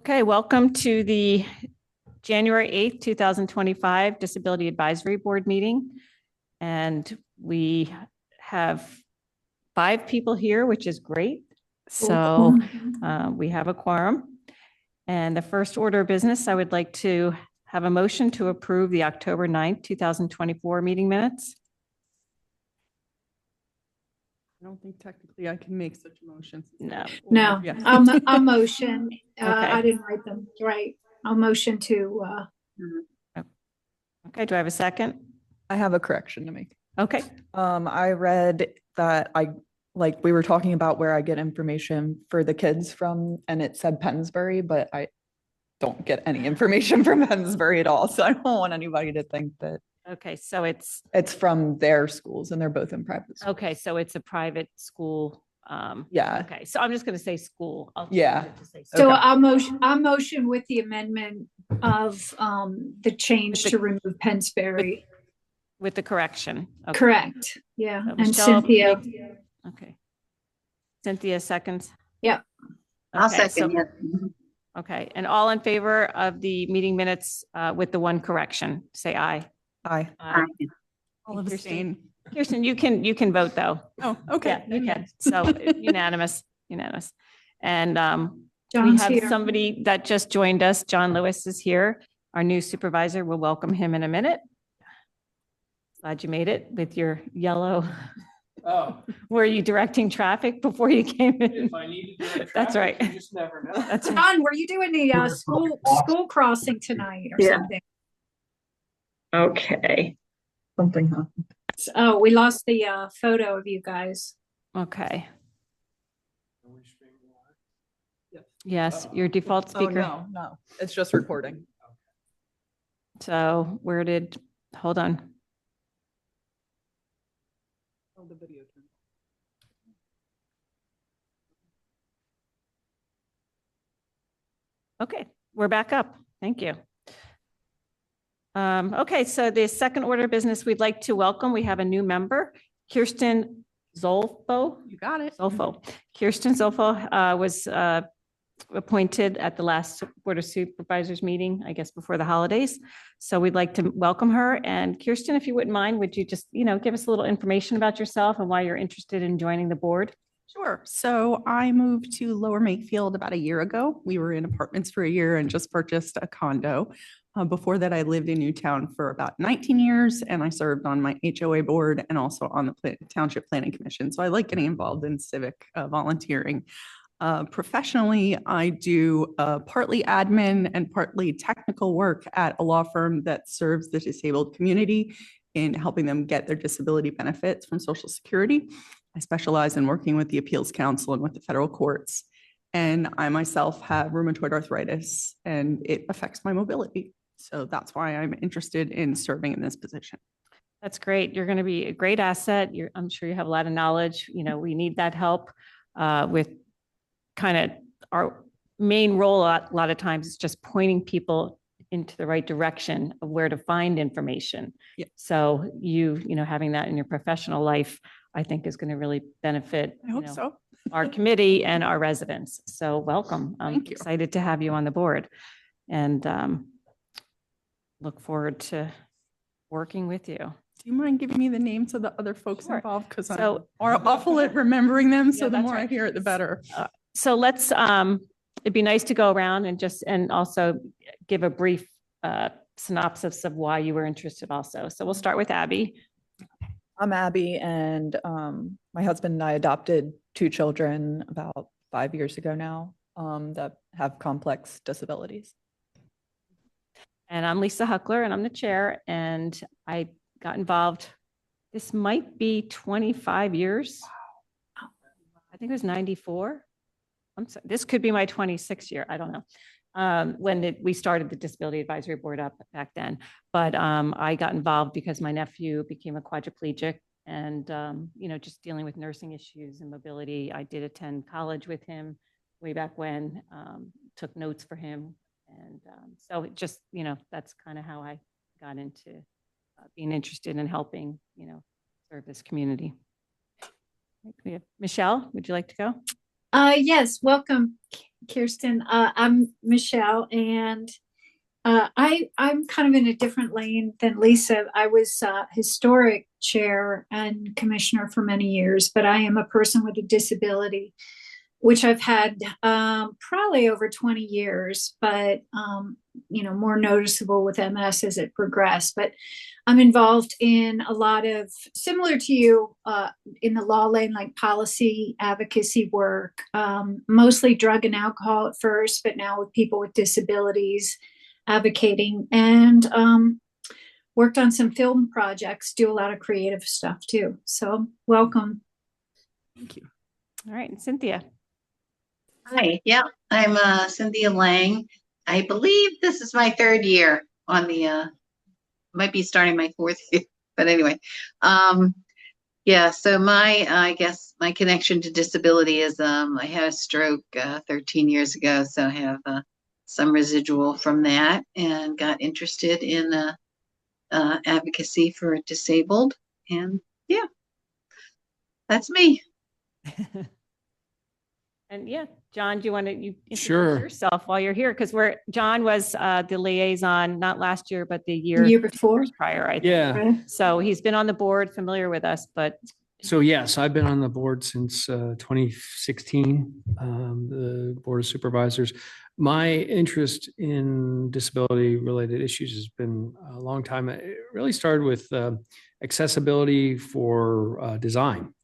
Okay, welcome to the January 8th, 2025 Disability Advisory Board meeting. And we have 5 people here, which is great. So we have a quorum. And the first order of business, I would like to have a motion to approve the October 9th, 2024 meeting minutes. I don't think technically I can make such a motion. No, Yeah. I'll motion. Okay. I didn't write them right. I'll motion to. Okay, do I have a second? I have a correction to make. Okay. I read that we were talking about where I get information for the kids from, and it said Pennsbury, but I don't get any information from Pennsbury at all. So I don't want anybody to think that. Okay, so it's from their schools, and they're both in private schools. okay. So it's a private school. Yeah. Okay, so I'm just going to say school. Yeah. So Okay. I'll motion with the amendment of the change to remove Pennsbury. With the correction. Okay. Correct. Yeah. So And Michelle Cynthia. Okay. Cynthia seconds. Yeah. I'll Okay, second it. Okay, and all in favor of the meeting minutes with the one correction, say aye. Aye. Aye. I'll abstain. Kierstyn, you can vote though. Oh, okay. Yeah, you can. So unanimous. And we John's have here. somebody that just joined us. John Lewis is here, our new supervisor. We'll welcome him in a minute. Glad you made it with your yellow. Oh, Were you directing traffic before you came in? if I needed to direct That's traffic, right. You just never know. That's right. John, were you doing the school crossing tonight or Yeah. something? Okay. Something happened. Oh, we lost the photo of you guys. Okay. Yes. Yes, your default Oh, speaker. no. It's just recording. So hold on. Oh, the video turned. Okay, we're back up. Thank you. Okay, so the second order of business we'd like to welcome, we have a new member, Kierstyn Zolfo. You got it. Zolfo. Kierstyn Zolfo was appointed at the last Board of Supervisors meeting, I guess before the holidays. So we'd like to welcome her. And Kierstyn, if you wouldn't mind, would you just, give us a little information about yourself and why you're interested in joining the board? Sure. So I moved to Lower Makefield about a year ago. We were in apartments for a year and just purchased a condo. Before that, I lived in Newtown for about 19 years, and I served on my HOA board and also on the Township Planning Commission. So I like getting involved in civic volunteering. Professionally, I do partly admin and partly technical work at a law firm that serves the disabled community in helping them get their disability benefits from Social Security. I specialize in working with the Appeals Council and with the federal courts. And I myself have rheumatoid arthritis, and it affects my mobility. So that's why I'm interested in serving in this position. That's great. You're going to be a great asset. I'm sure you have a lot of knowledge. We need that help with kind of our main role a lot of times is just pointing people into the right direction of where to find information. Yeah. So having that in your professional life, I think is going to really benefit I hope so. our committee and our residents. So welcome. I'm Thank you. excited to have you on the board and look forward to working with you. Do you mind giving me the names of the other folks Sure. involved? Because So- I'm awful at remembering them. So Yeah, the that's more I right. hear it, the better. So let's, it'd be nice to go around and also give a brief synopsis of why you were interested also. So we'll start with Abby. I'm Abby, and my husband and I adopted 2 children about 5 years ago now that have complex disabilities. And I'm Lisa Huckler, and I'm the chair, and I got involved. This might be 25 years. I think it was 94. I'm sorry, this could be my 26th year. I don't know. When we started the Disability Advisory Board up back then. But I got involved because my nephew became a quadriplegic and, just dealing with nursing issues and mobility. I did attend college with him way back when, took notes for him. And so it just, that's kind of how I got into being interested in helping, serve this community. We have Michelle, would you like to go? Yes, welcome, Kierstyn. I'm Michelle, and I'm kind of in a different lane than Lisa. I was historic chair and commissioner for many years, but I am a person with a disability, which I've had probably over 20 years, but more noticeable with MS as it progressed. But I'm involved in a lot of, similar to you, in the law lane, like policy advocacy work, mostly drug and alcohol at first, but now with people with disabilities, advocating, and worked on some film projects, do a lot of creative stuff too. So welcome. Thank you. All right, and Cynthia. Hi, yeah, I'm Cynthia Lang. I believe this is my third year on the might be starting my fourth year, but anyway. Yeah, so I guess my connection to disability is I had a stroke 13 years ago, so I have some residual from that and got interested in advocacy for disabled. And yeah, that's me. And yeah, John, do you want to introduce Sure. yourself while you're here? Because John was the liaison, not last year, but the year Year before. prior, I think. Yeah. Right? So he's been on the board, familiar with us, but So yes, I've been on the board since 2016, the Board of Supervisors. My interest in disability-related issues has been a long time. It really started with accessibility for design,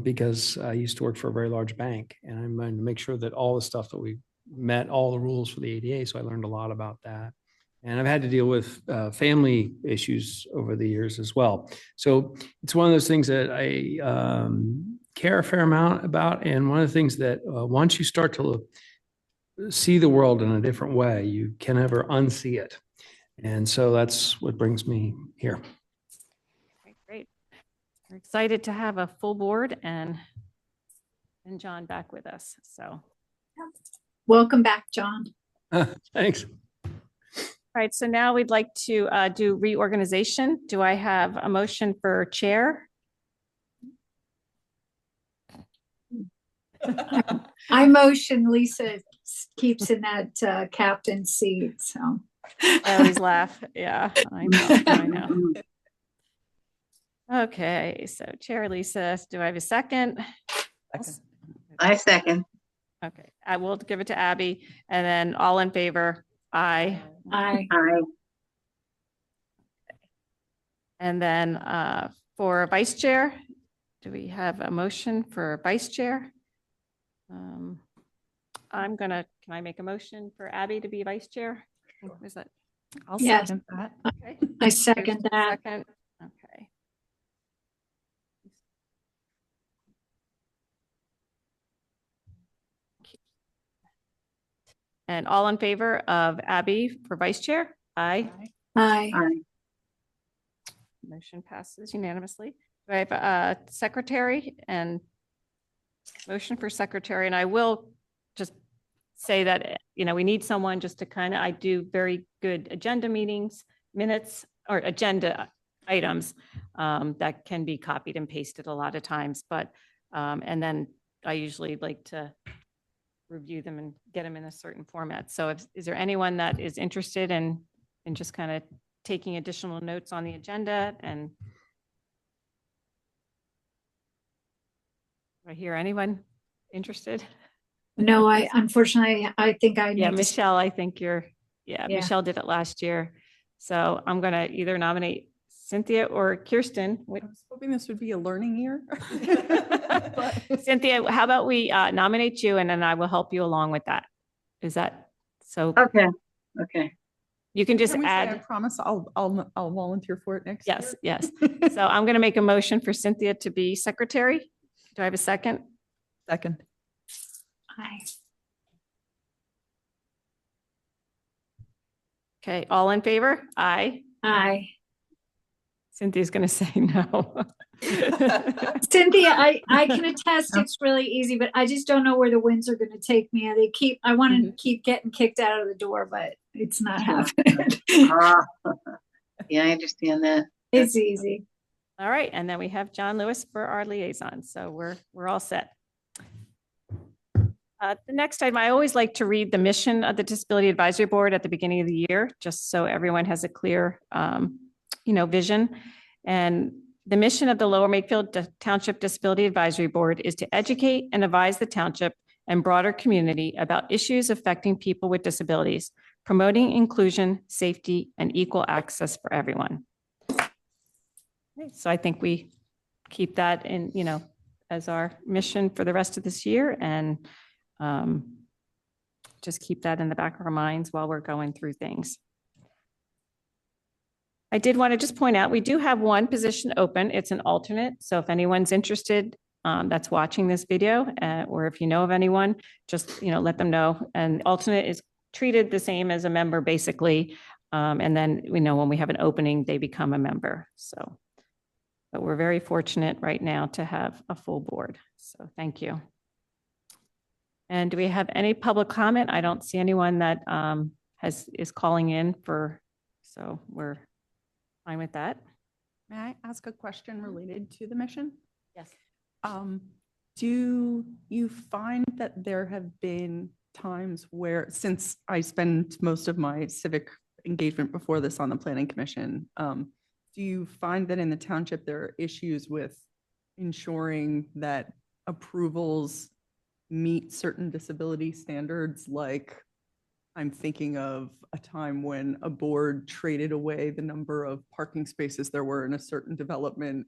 because I used to work for a very large bank, and I wanted to make sure that all the stuff that we met all the rules for the ADA. So I learned a lot about that. And I've had to deal with family issues over the years as well. So it's one of those things that I care a fair amount about. And one of the things that once you start to see the world in a different way, you can never unsee it. And so that's what brings me here. great. We're excited to have a full board and John back with us. So, Welcome back, John. Thanks. all right. So now we'd like to do reorganization. Do I have a motion for chair? I motion Lisa keeps in that captain seat. So I always laugh. Yeah, I know. I know. Okay, so Chair Lisa, do I have a second? Second. I second. Okay, I will give it to Abby, and then all in favor, aye. I Aye. And then for vice chair, do we have a motion for vice chair? Can I make a motion for Abby to be vice chair? Is that? I'll Yes. second that. Okay. I second that. Second, okay. And all in favor of Abby for vice chair? Aye. I Aye. Motion passes unanimously. Do I have a secretary and motion for secretary? And I will just say that, we need someone just to I do very good agenda meetings, minutes, or agenda items that can be copied and pasted a lot of times, but, and then I usually like to review them and get them in a certain format. So is there anyone that is interested in just kind of taking additional notes on the agenda? And do I hear anyone interested? no, I unfortunately I think I Yeah, need to Michelle, I think Yeah. Michelle did it last year. So I'm going to either nominate Cynthia or Kierstyn. I was hoping this would be a learning year. But- Cynthia, how about we nominate you and then I will help you along with that. Is that so? Okay. Okay. You can just Can we say, I add, promise I'll volunteer for it next year. yes, yes. So I'm going to make a motion for Cynthia to be secretary. Do I have a second? Second. I Okay, all in favor? Aye. I Cynthia's going to say no. Cynthia, I can attest it's really easy, but I just don't know where the winds are going to take me. I want to keep getting kicked out of the door, but it's not happening. Yeah, I understand that. It's easy. All right, and then we have John Lewis for our liaison. So we're all set. The next item, I always like to read the mission of the Disability Advisory Board at the beginning of the year, just so everyone has a clear, vision. And the mission of the Lower Makefield Township Disability Advisory Board is to educate and advise the township and broader community about issues affecting people with disabilities, promoting inclusion, safety, and equal access for everyone. Okay, so I think we keep that in, as our mission for the rest of this year, and just keep that in the back of our minds while we're going through things. I did want to just point out, we do have one position open. It's an alternate. So if anyone's interested that's watching this video, or if you know of anyone, just, let them know. And alternate is treated the same as a member, basically. And then, when we have an opening, they become a member. So, but we're very fortunate right now to have a full board. So thank you. And do we have any public comment? I don't see anyone that is calling in so we're fine with that. May I ask a question related to the mission? Yes. Do you find that there have been times where, since I spend most of my civic engagement before this on the Planning Commission, do you find that in the township there are issues with ensuring that approvals meet certain disability standards? Like, I'm thinking of a time when a board traded away the number of parking spaces there were in a certain development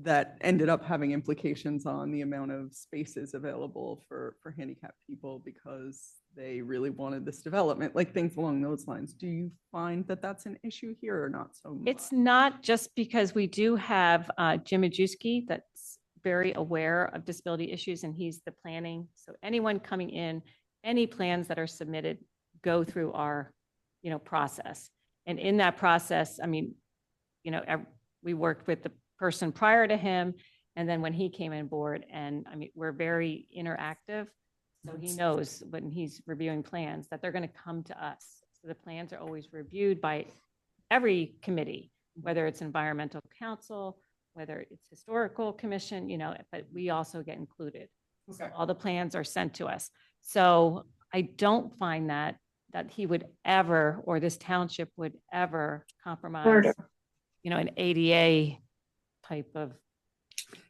that ended up having implications on the amount of spaces available for handicapped people because they really wanted this development, like things along those lines. Do you find that that's an issue here or not so much? It's not, just because we do have Jim Majewski that's very aware of disability issues, and he's the planning. So anyone coming in, any plans that are submitted go through our, process. And in that process, we worked with the person prior to him, and then when he came on board, and we're very interactive. So he knows when he's reviewing plans that they're going to come to us. So the plans are always reviewed by every committee, whether it's environmental council, whether it's historical commission, but we also get included. Okay. So all the plans are sent to us. So I don't find that he would ever, or this township would ever compromise, an ADA type of.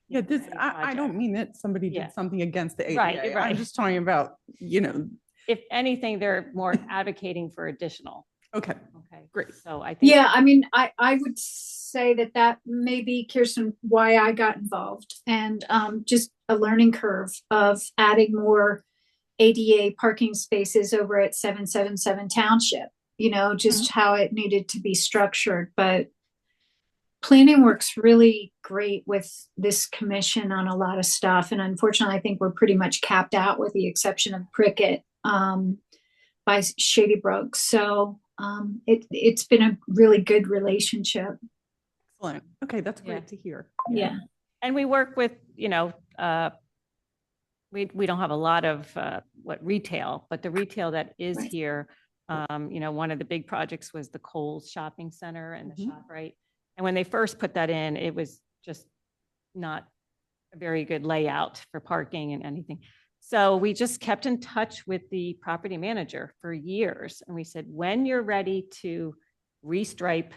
Yeah, I don't mean that somebody did something against the ADA. Right. I'm just talking about, If anything, they're more advocating for additional. Okay, great. So I think. Yeah, I would say that may be, Kierstyn, why I got involved, and just a learning curve of adding more ADA parking spaces over at 777 Township, just how it needed to be structured. But planning works really great with this commission on a lot of stuff. And unfortunately, I think we're pretty much capped out with the exception of Pricket by Shady Brook. So it's been a really good relationship. Excellent. Okay, that's great to hear. Yeah. And we work with, we don't have a lot of retail, but the retail that is here, one of the big projects was the Kohl's shopping center and the ShopRite. And when they first put that in, it was just not a very good layout for parking and anything. So we just kept in touch with the property manager for years. And we said, when you're ready to restripe,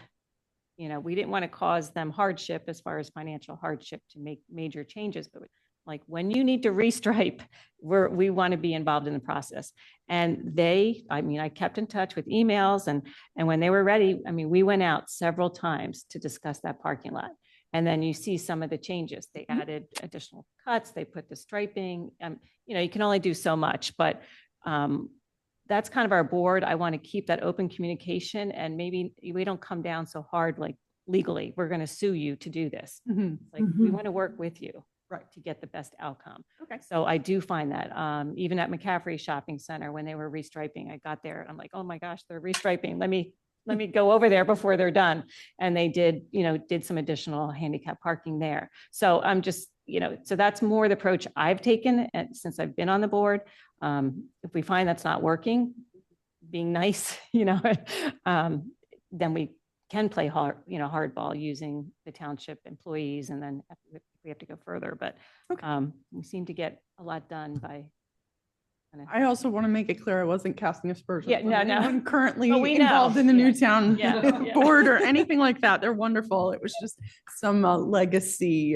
we didn't want to cause them hardship as far as financial hardship to make major changes, but like when you need to restripe, we want to be involved in the process. And I kept in touch with emails, and when they were ready, we went out several times to discuss that parking lot. And then you see some of the changes. They added additional cuts, they put the striping, you can only do so much, but that's kind of our board. I want to keep that open communication, and maybe we don't come down so hard, like legally, we're going to sue you to do this. We want to work with you. Right, to get the best outcome. Okay. So I do find that even at McCaffrey Shopping Center, when they were restriping, I got there and I'm like, oh my gosh, they're restriping. Let me go over there before they're done. And they did some additional handicap parking there. So I'm just, so that's more the approach I've taken since I've been on the board. If we find that's not working, being nice, then we can play hardball using the township employees, and then if we we have to go further, but Okay. we seem to get a lot done by. I also want to make it clear I wasn't casting aspersions. Yeah, on no. anyone currently Oh, we know. involved in the Yeah. Newtown Yeah, yeah. board or anything like that. They're wonderful. It was just some legacy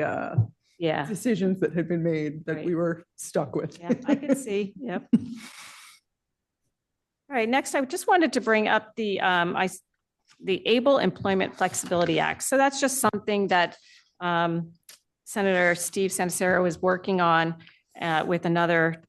Yeah, decisions that had been made that Right. we were stuck with. yeah, I could see, yep. All right, next, I just wanted to bring up the Able Employment Flexibility Act. So that's just something that Senator Steve Santicero is working on with another,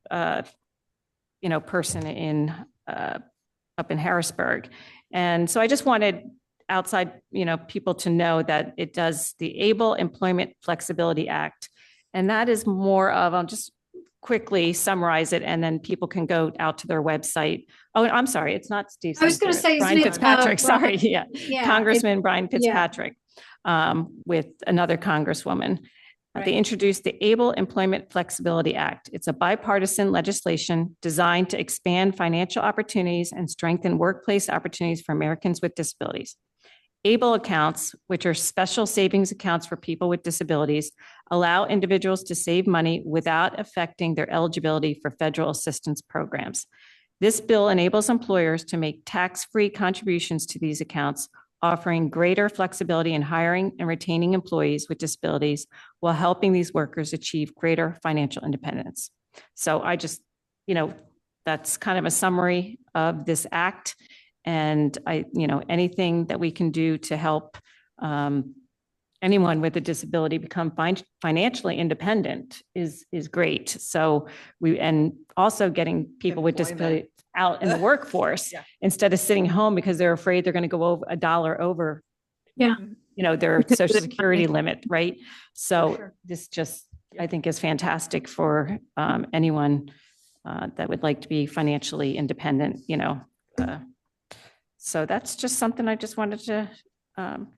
person in up in Harrisburg. And so I just wanted outside, people to know that it does the Able Employment Flexibility Act. And that is more of, I'll just quickly summarize it, and then people can go out to their website. Oh, I'm sorry, it's not Steve. I was going to Santicero, say, Brian isn't it, Fitzpatrick, sorry, Brian? yeah. Yeah. Congressman Brian Fitzpatrick with another congresswoman. They Right. introduced the Able Employment Flexibility Act. It's a bipartisan legislation designed to expand financial opportunities and strengthen workplace opportunities for Americans with disabilities. ABLE accounts, which are special savings accounts for people with disabilities, allow individuals to save money without affecting their eligibility for federal assistance programs. This bill enables employers to make tax-free contributions to these accounts, offering greater flexibility in hiring and retaining employees with disabilities while helping these workers achieve greater financial independence. So I just, that's kind of a summary of this act. And anything that we can do to help anyone with a disability become financially independent is great. So and also getting people with disability out in the workforce instead of sitting home because they're afraid they're going to go over $1 over, their Social Security limit, right? So this just, I think, is fantastic for anyone that would like to be financially independent, so that's just something I just wanted to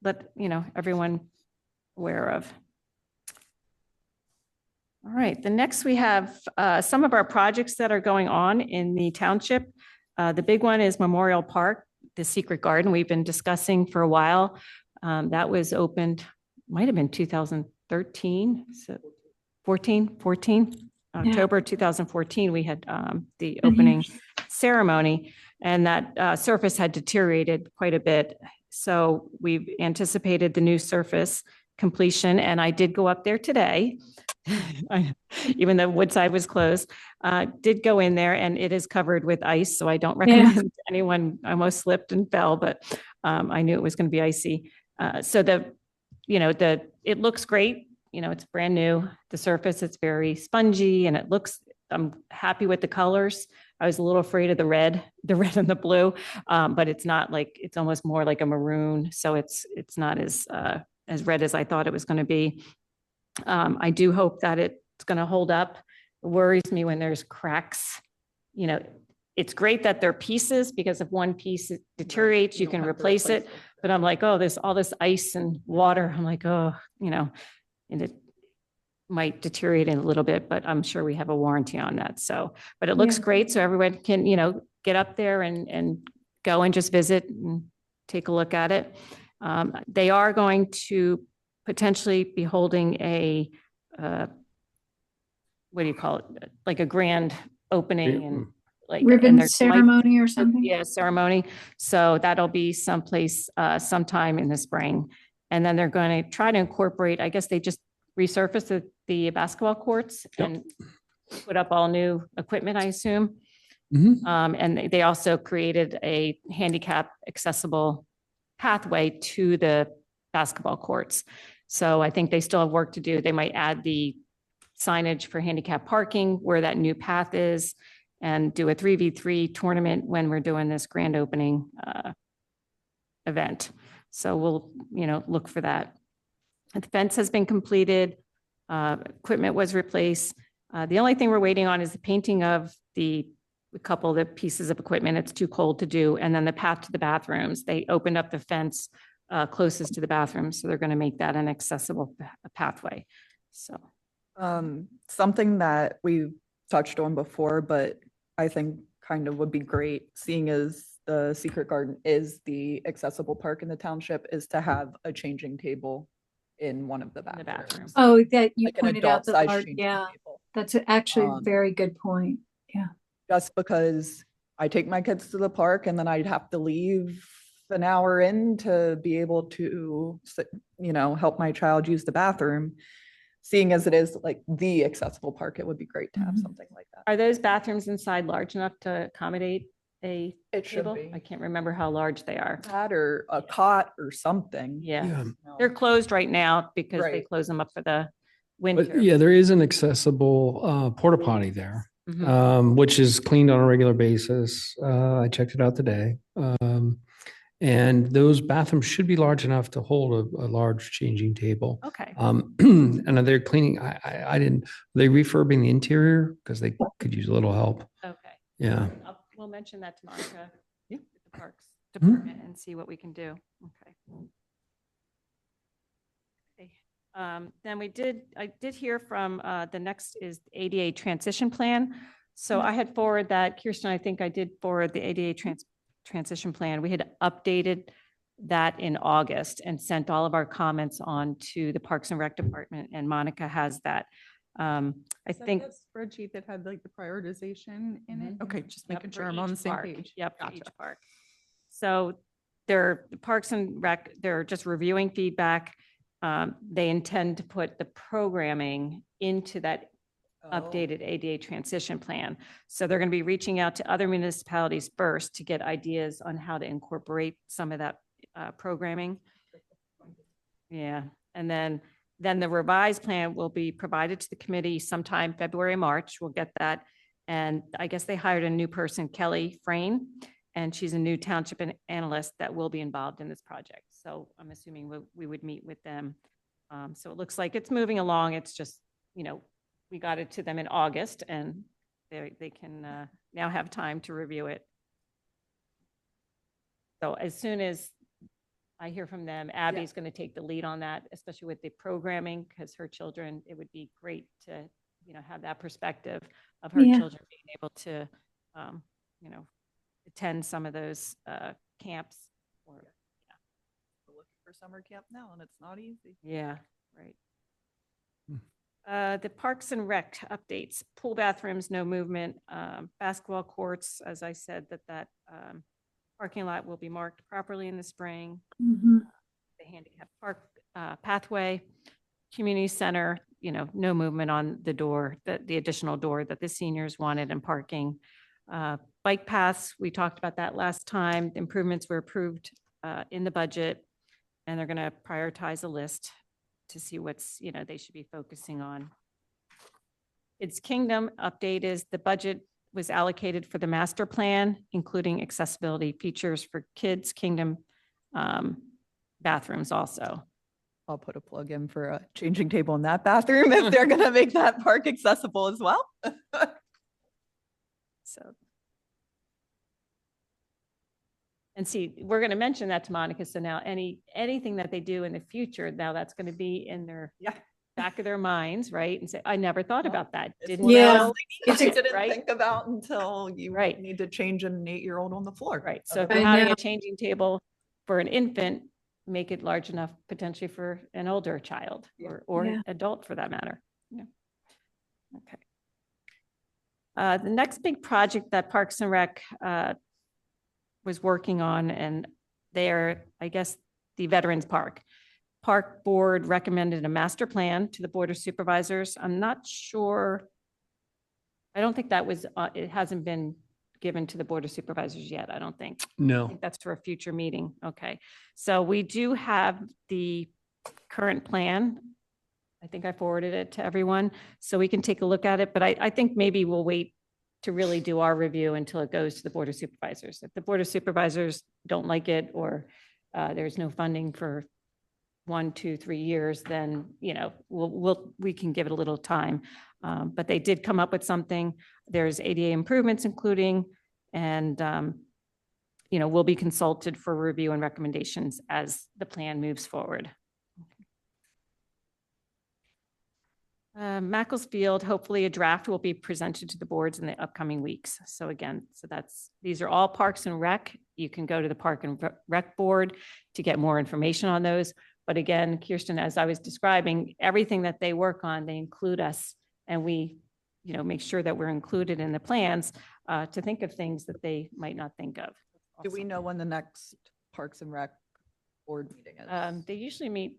let everyone aware of. All right, the next we have some of our projects that are going on in the township. The big one is Memorial Park, the Secret Garden we've been discussing for a while. That was opened, might have been 2013, so 14, October 2014, we had the opening ceremony, and that surface had deteriorated quite a bit. So we've anticipated the new surface completion, and I did go up there today, even though Woodside was closed, did go in there, and it is covered with ice. So I don't recommend anyone, I almost slipped and fell, but I knew it was going to be icy. So it looks great. It's brand new. The surface, it's very spongy, and I'm happy with the colors. I was a little afraid of the red and the blue, but it's not like, it's almost more like a maroon. So it's not as red as I thought it was going to be. I do hope that it's going to hold up. It worries me when there's cracks. It's great that they're pieces, because if one piece deteriorates, you can replace it. But I'm like, oh, there's all this ice and water. I'm like, oh, and it might deteriorate in a little bit, but I'm sure we have a warranty on that. So, but it looks great. So everyone can, get up there and go and just visit and take a look at it. They are going to potentially be holding a, what do you call it? Like a grand opening and like ribbon ceremony or something. Yeah, ceremony. So that'll be someplace sometime in the spring. And then they're going to try to incorporate, I guess they just resurfaced the basketball courts and put up all new equipment, I assume. And they also created a handicap accessible pathway to the basketball courts. So I think they still have work to do. They might add the signage for handicap parking where that new path is, and do a 3v3 tournament when we're doing this grand opening event. So we'll, look for that. The fence has been completed. Equipment was replaced. The only thing we're waiting on is the painting of a couple of the pieces of equipment. It's too cold to do. And then the path to the bathrooms. They opened up the fence closest to the bathroom. So they're going to make that an accessible pathway. So something that we touched on before, but I think kind of would be great, seeing as the Secret Garden is the accessible park in the township, is to have a changing table in one of the In the bathrooms. bathroom. Oh, that you Like an pointed out the adult-sized large, changing yeah, table. that's actually a Um, very good point. Just because I take my kids to the park and then I'd have to leave an hour in to be able to, help my child use the bathroom. Seeing as it is like the accessible park, it would be great to have Mhm. something like that. Are those bathrooms inside large enough to accommodate a It should table? be. I can't remember how large they are. That or a cot or something. Yeah, Yeah. they're closed right now because they Right. close them up for the But winter. yeah, there is an accessible porta potty there, Mhm. which is cleaned on a regular basis. I checked it out today. And those bathrooms should be large enough to hold a large changing table. Okay, And they're cleaning, I didn't, they refurbing the interior because they could use a little help. okay. Yeah. We'll mention that to Monica. Yeah. With the Parks Department and see what we can do. Okay. Okay. Then I did hear from, the next is ADA transition plan. So I had forwarded that, Kierstyn, I think I did forward the ADA transition plan. We had updated that in August and sent all of our comments on to the Parks and Rec Department, and Monica has that. I Is that think. that spreadsheet that had like the prioritization in it? Mhm. Okay, just Yep, making for sure I'm on the each same park. page. Yep, for Gotcha. each park. So the Parks and Rec, they're just reviewing feedback. They intend to put the programming into that updated ADA transition plan. So they're going to be reaching out to other municipalities first to get ideas on how to incorporate some of that programming. Yeah, and then the revised plan will be provided to the committee sometime February, March. We'll get that. And I guess they hired a new person, Kelly Frayne, and she's a new township analyst that will be involved in this project. So I'm assuming we would meet with them. So it looks like it's moving along. It's just, we got it to them in August and they can now have time to review it. So as soon as I hear from them, Abby's going to take the lead on that, especially with the programming, because her children, it would be great to, have that perspective of her Yeah. children being able to, attend some of those camps. Or, Looking for summer camp now and it's not easy. yeah, right. The Parks and Rec updates, pool bathrooms, no movement, basketball courts, as I said, that parking lot will be marked properly in the spring. Mhm. The handicap park pathway, community center, no movement on the door, the additional door that the seniors wanted, and parking. Bike paths, we talked about that last time. The improvements were approved in the budget, and they're going to prioritize a list to see what's, they should be focusing on. Its Kingdom update is the budget was allocated for the master plan, including accessibility features for kids, Kingdom bathrooms also. I'll put a plug in for a changing table in that bathroom if they're gonna make that park accessible as well. So. And see, we're going to mention that to Monica. So now anything that they do in the future, now that's going to be in their back of their minds, right? And say, I never thought about that. Didn't Yeah. know. It's a- you didn't right? think about until you Right. need to change an 8-year-old on the floor. Right. So if I you're having know. a changing table for an infant, make it large enough potentially for an older child or Yeah. adult for that matter. Yeah. Okay. The next big project that Parks and Rec was working on, and they're, I guess, the Veterans Park. Park Board recommended a master plan to the Board of Supervisors. I'm not sure. I don't think that was, it hasn't been given to the Board of Supervisors yet, I don't think. I No. think that's for a future meeting. Okay. So we do have the current plan. I think I forwarded it to everyone, so we can take a look at it. But I think maybe we'll wait to really do our review until it goes to the Board of Supervisors. If the Board of Supervisors don't like it, or there's no funding for 1, 2, 3 years, then, we can give it a little time. But they did come up with something. There's ADA improvements including, and, we'll be consulted for review and recommendations as the plan moves forward. Macclesfield, hopefully a draft will be presented to the boards in the upcoming weeks. So again, these are all Parks and Rec. You can go to the Park and Rec Board to get more information on those. But again, Kierstyn, as I was describing, everything that they work on, they include us, and we, make sure that we're included in the plans to think of things that they might not think of. Do we know when the next Parks and Rec board meeting is? They usually meet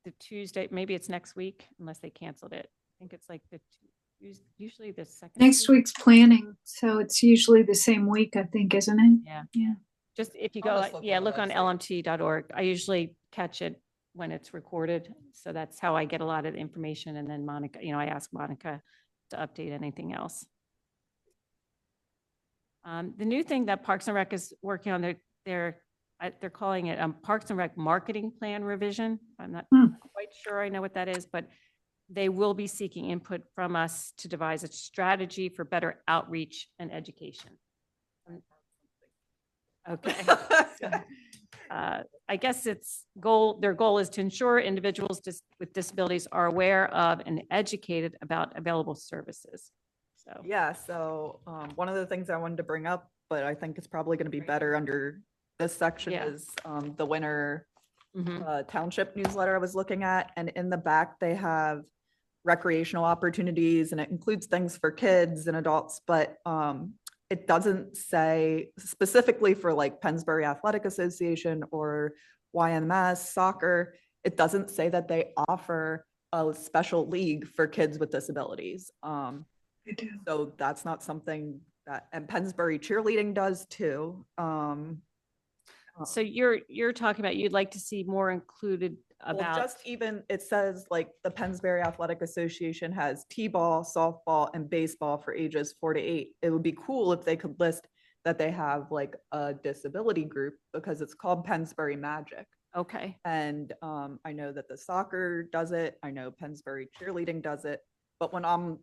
the Tuesday, maybe it's next week, unless they canceled it. I think it's like usually the second. Next Tuesday. week's planning, so it's usually the same week, I think, isn't it? Yeah. Yeah. Just if you I'll go, just look on the look on website. lmt.org. I usually catch it when it's recorded. So that's how I get a lot of the information. And then Monica, I ask Monica to update anything else. The new thing that Parks and Rec is working on, they're calling it Parks and Rec marketing plan revision. I'm not quite sure I know what that is, but they will be seeking input from us to devise a strategy for better outreach and education. Okay. So, I guess their goal is to ensure individuals with disabilities are aware of and educated about available services. So Yeah, so one of the things I wanted to bring up, but I think it's probably going to be better under this section Yeah. is the winter mhm. township newsletter I was looking at. And in the back, they have recreational opportunities and it includes things for kids and adults, but it doesn't say specifically for like Pennsbury Athletic Association or YMS soccer. It doesn't say that they offer a special league for kids with disabilities. I do. So that's not something that, and Pennsbury cheerleading does too. So you're talking about you'd like to see more included Well, about just even, it says like the Pennsbury Athletic Association has T-ball, softball, and baseball for ages 4 to 8. It would be cool if they could list that they have like a disability group because it's called Pennsbury Magic. okay. And I know that the soccer does it. I know Pennsbury cheerleading does it. But when I'm,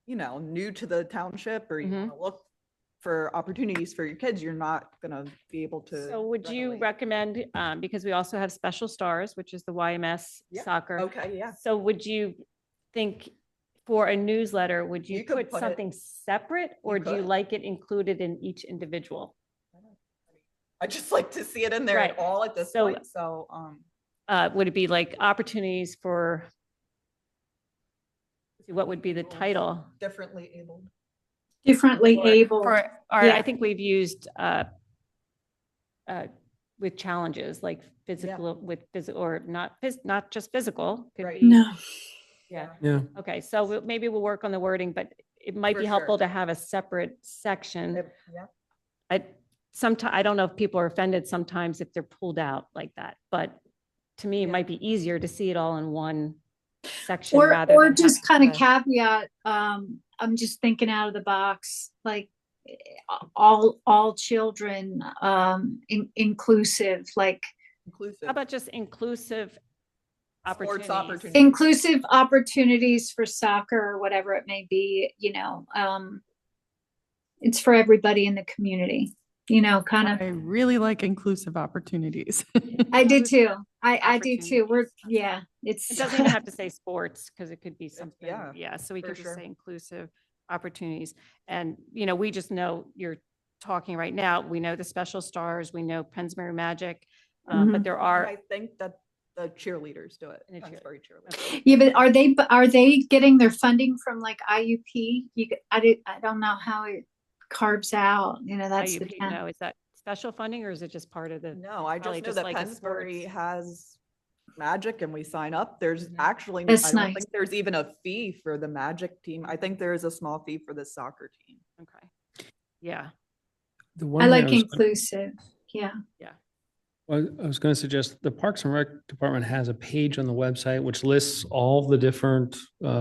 new to the township or you want to look for opportunities for your kids, you're not going to be able to. So would you readily- recommend, because we also have Special Stars, which is the YMS Yeah. soccer. Okay, yeah. So would you think for a newsletter, would you You could put put it- something separate or do you could. like it included in each individual? I just like to see it in there Right. at all at this So- point. So, Would it be like opportunities for, what would be the title? differently abled. Differently able. Or Yeah. I think we've used with challenges like physical or not just physical. Could Right. be- No. Yeah. Yeah. Okay. So maybe we'll work on the wording, but it might For be helpful sure. to have a separate section. Yeah. I don't know if people are offended sometimes if they're pulled out like that, but to me, it Yeah. might be easier to see it all in one section Or rather than just kind having of to- caveat, I'm just thinking out of the box, like all children, inclusive, like Inclusive. How about just inclusive Sports opportunities? inclusive opportunities for soccer or whatever it may be, it's for everybody in the community, kind I of. really like inclusive opportunities. I do too. I do too. Opportunities. It doesn't even have to say sports because it could be something. yeah, Yeah. So we for could just sure. say inclusive opportunities. And, we just know you're talking right now. We know the Special Stars, we know Pennsbury Magic, but Mhm. there I are, think that the cheerleaders do it. And the cheer- Pennsbury cheerleaders. Yeah, but are they getting their funding from like IUP? I don't know how it carves out, that's the IUP, town. no, is that special funding or is it just part of the? No, I Probably just know just that like a Pennsbury sports. has Magic and we sign up. There's Mhm. actually, I That's don't nice. think there's even a fee for the Magic team. I think there is a small fee for the soccer team. Okay. Yeah. The one I thing like was gonna- inclusive. Yeah. Well, I was going to suggest the Parks and Rec Department has a page on the website which lists all the different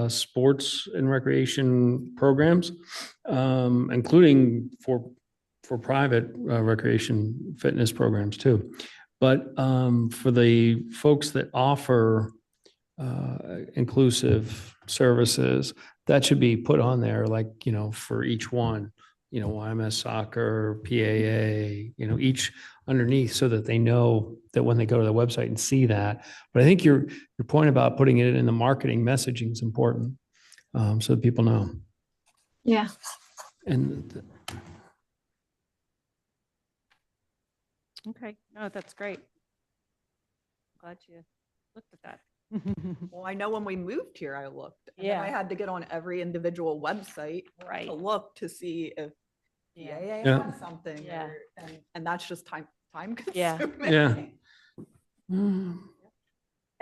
sports and recreation programs, including for private recreation fitness programs too. But for the folks that offer inclusive services, that should be put on there, like, for each one, YMS soccer, PAA, each underneath so that they know that when they go to the website and see that. But I think your point about putting it in the marketing messaging is important, so that people know. Yeah. And Okay. No, that's great. Glad you looked at that. Well, I know when we moved here, I looked, and then I Yeah. had to get on every individual website Right. to look to see if Yeah. PAA Yeah. has something, Yeah. and that's just time Yeah. consuming. Yeah.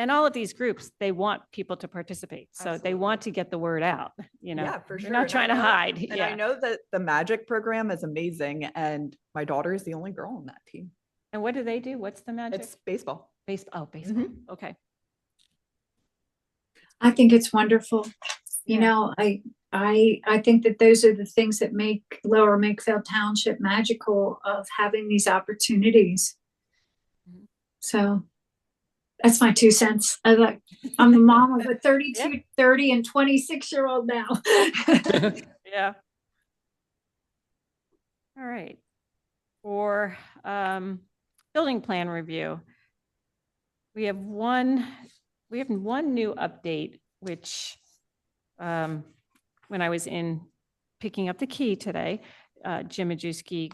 And all of these groups, they want people to participate. So they Absolutely. want to get the word out, you know. Yeah, for They're sure. not And I trying to know- hide. And I Yeah. know that the magic program is amazing, and my daughter is the only girl on that team. And what do they do? What's the magic? It's baseball. Baseball. Oh, baseball. Mm-hmm. Okay. I think it's wonderful. You Yeah. know, I think that those are the things that make Lower Makefield Township magical, of having these opportunities. Mhm. So that's my 2 cents. I'm a mom of a 32, 30, and 26-year-old now. Yeah. All right. For building plan review, we have one new update, which when I was in picking up the key today, Jim Majewski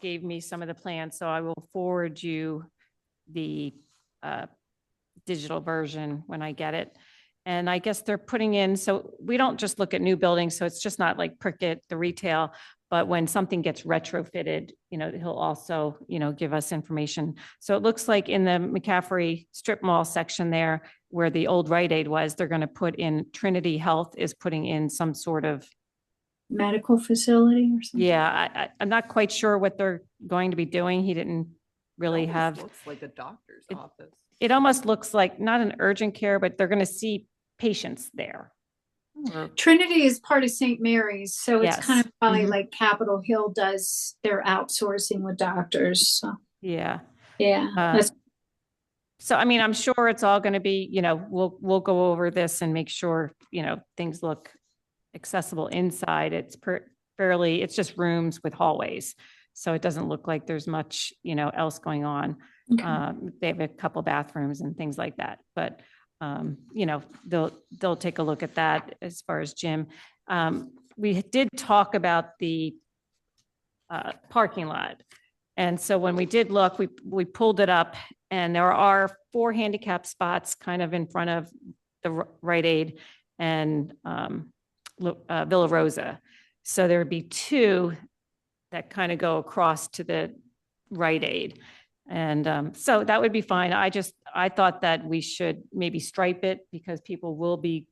gave me some of the plans, so I will forward you the digital version when I get it. And I guess they're putting in, so we don't just look at new buildings, so it's just not like Pricket, the retail, but when something gets retrofitted, you know, he'll also, you know, give us information. So it looks like in the McCaffrey strip mall section there, where the old Rite Aid was, they're going to put in, Trinity Health is putting in some sort of, Medical facility or something. yeah, I'm not quite sure what they're going to be doing. He didn't really It almost have, looks like a doctor's It- office. it almost looks like not an urgent care, but they're going to see patients there. Or- Trinity is part of St. Mary's, so it's kind Yes. of probably Mhm. like Capitol Hill does their outsourcing with doctors. So, Yeah. yeah, that's So, I mean, I'm sure it's all going to be, you know, we'll go over this and make sure, you know, things look accessible inside. It's fairly, it's just rooms with hallways. So it doesn't look like there's much, you know, else going on. okay. They have a couple bathrooms and things like that, but, you know, they'll take a look at that as far as Jim. We did talk about the parking lot. And so when we did look, we pulled it up, and there are 4 handicap spots kind of in front of the Rite Aid and Villa Rosa. So there would be 2 that kind of go across to the Rite Aid. And so that would be fine. I thought that we should maybe stripe it, because people will be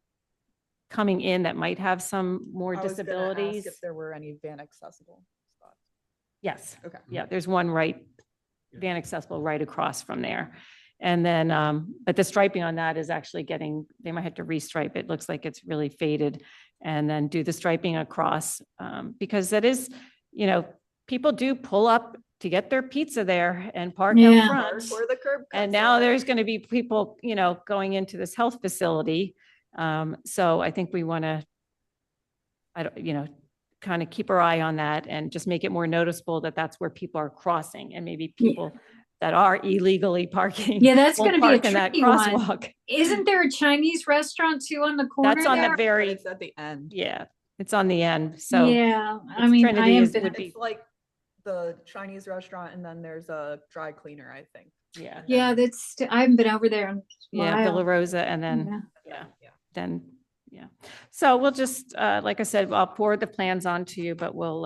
coming in that might have some more I was gonna ask disabilities. if there were any van accessible spots. Yes. Okay. Yeah, there's one van accessible right across from there. And then, but the striping on that is actually they might have to restripe it. Looks like it's really faded, and then do the striping across, because that is, you know, people do pull up to get their pizza there and park out Yeah. front. Or the curb And cuts now are. there's going to be people, you know, going into this health facility. So I think we want to, you know, kind of keep our eye on that and just make it more noticeable that that's where people are crossing, and maybe Yeah. people that are illegally parking. Yeah, that's won't gonna be a park in that tricky one. crosswalk. Isn't there a Chinese restaurant too on the corner? That's on there? the But very, it's at the end. yeah, it's on the end. So Yeah, I it's mean, I Trinity am. is- would be- It's like the Chinese restaurant, and then there's a dry cleaner, I think. yeah, Yeah, I haven't been over there in a yeah, while. Villa Rosa, and then, Yeah. yeah, then, yeah. So we'll just, like I said, I'll forward the plans on to you, but we'll,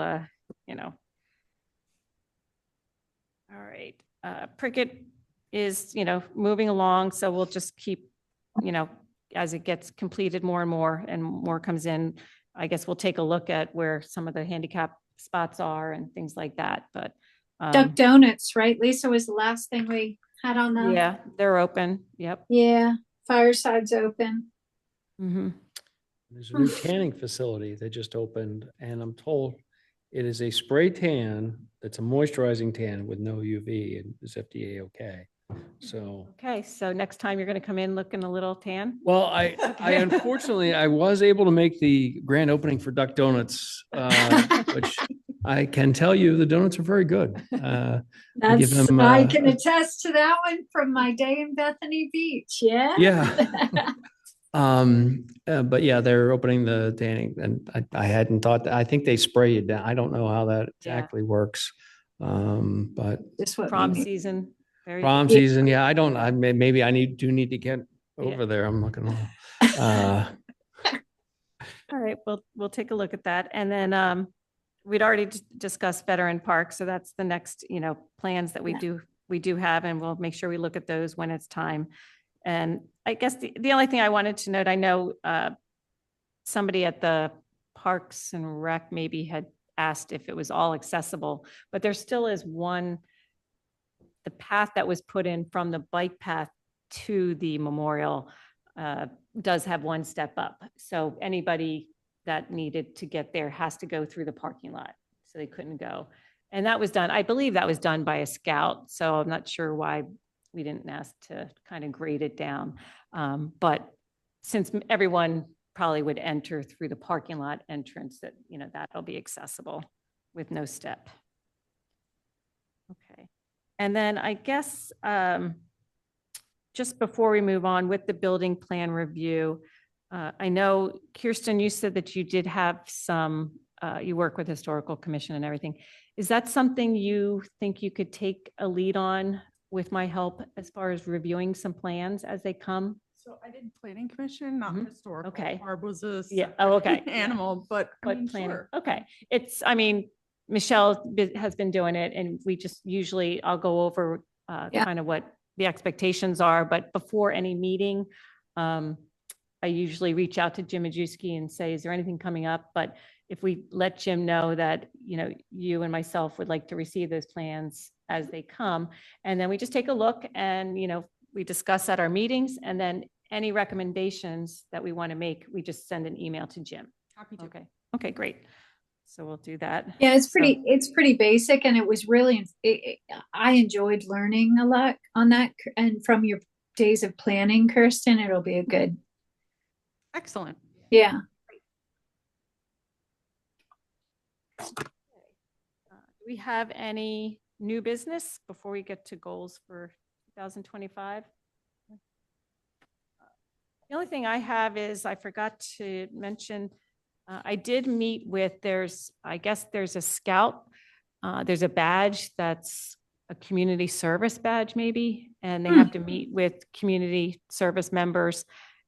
you know. All right, Pricket is, you know, moving along, so we'll just keep, you know, as it gets completed more and more comes in, I guess we'll take a look at where some of the handicap spots are and things like that, but. Duck Donuts, right? Lisa was the last thing we had on the. Yeah, they're open, yep. Yeah, Fireside's open. Mm-hmm. There's a new tanning facility that just opened, and I'm told it is a spray tan that's a moisturizing tan with no UV, and is FDA okay. So, Okay, so next time you're going to come in looking a little tan? well, I unfortunately, I was able to make the grand opening for Duck Donuts, which I can tell you the donuts are very good. I give them, I can attest to that one from my day in Bethany Beach. Yeah. Yeah. But yeah, they're opening the tanning, and I hadn't thought that. I think they spray you down. I don't know how that Yeah. exactly works. But Just what we Prom need. season, Very Prom good. season, yeah, maybe I do need to get Yeah. over there. I'm not gonna. All right, we'll take a look at that. And then we'd already discussed veteran park, so that's the next, plans that we do have, and we'll make sure we look at those when it's time. And I guess the only thing I wanted to note, I know somebody at the Parks and Rec maybe had asked if it was all accessible, but there still is the path that was put in from the bike path to the memorial does have one step up. So anybody that needed to get there has to go through the parking lot. So they couldn't go. And that was done, I believe that was done by a scout. So I'm not sure why we didn't ask to kind of grade it down. But since everyone probably would enter through the parking lot entrance, that'll be accessible with no step. Okay. And then I guess just before we move on with the building plan review, I know, Kierstyn, you said that you did have you work with Historical Commission and everything. Is that something you think you could take a lead on with my help as far as reviewing some plans as they come? So I did planning commission, not historical. Okay. Barb was a okay. animal, but I mean, planning? sure. Okay. Michelle has been doing it, and we just usually, I'll go over kind of what the expectations are, but before any meeting, I usually reach out to Jim Majewski and say, is there anything coming up? But if we let Jim know that, you and myself would like to receive those plans as they come, and then we just take a look and, we discuss at our meetings, and then any recommendations that we want to make, we just send an email to Jim. Happy to. Okay, great. So we'll do that. Yeah, it's pretty basic, and it was really, I enjoyed learning a lot on that. And from your days of planning, Kierstyn, it'll be a good. Excellent. Yeah. Do we have any new business before we get to goals for 2025? The only thing I have is I forgot to mention, I did meet with, I guess there's a scout, there's a badge that's a community service badge maybe, and they have to meet with community service members.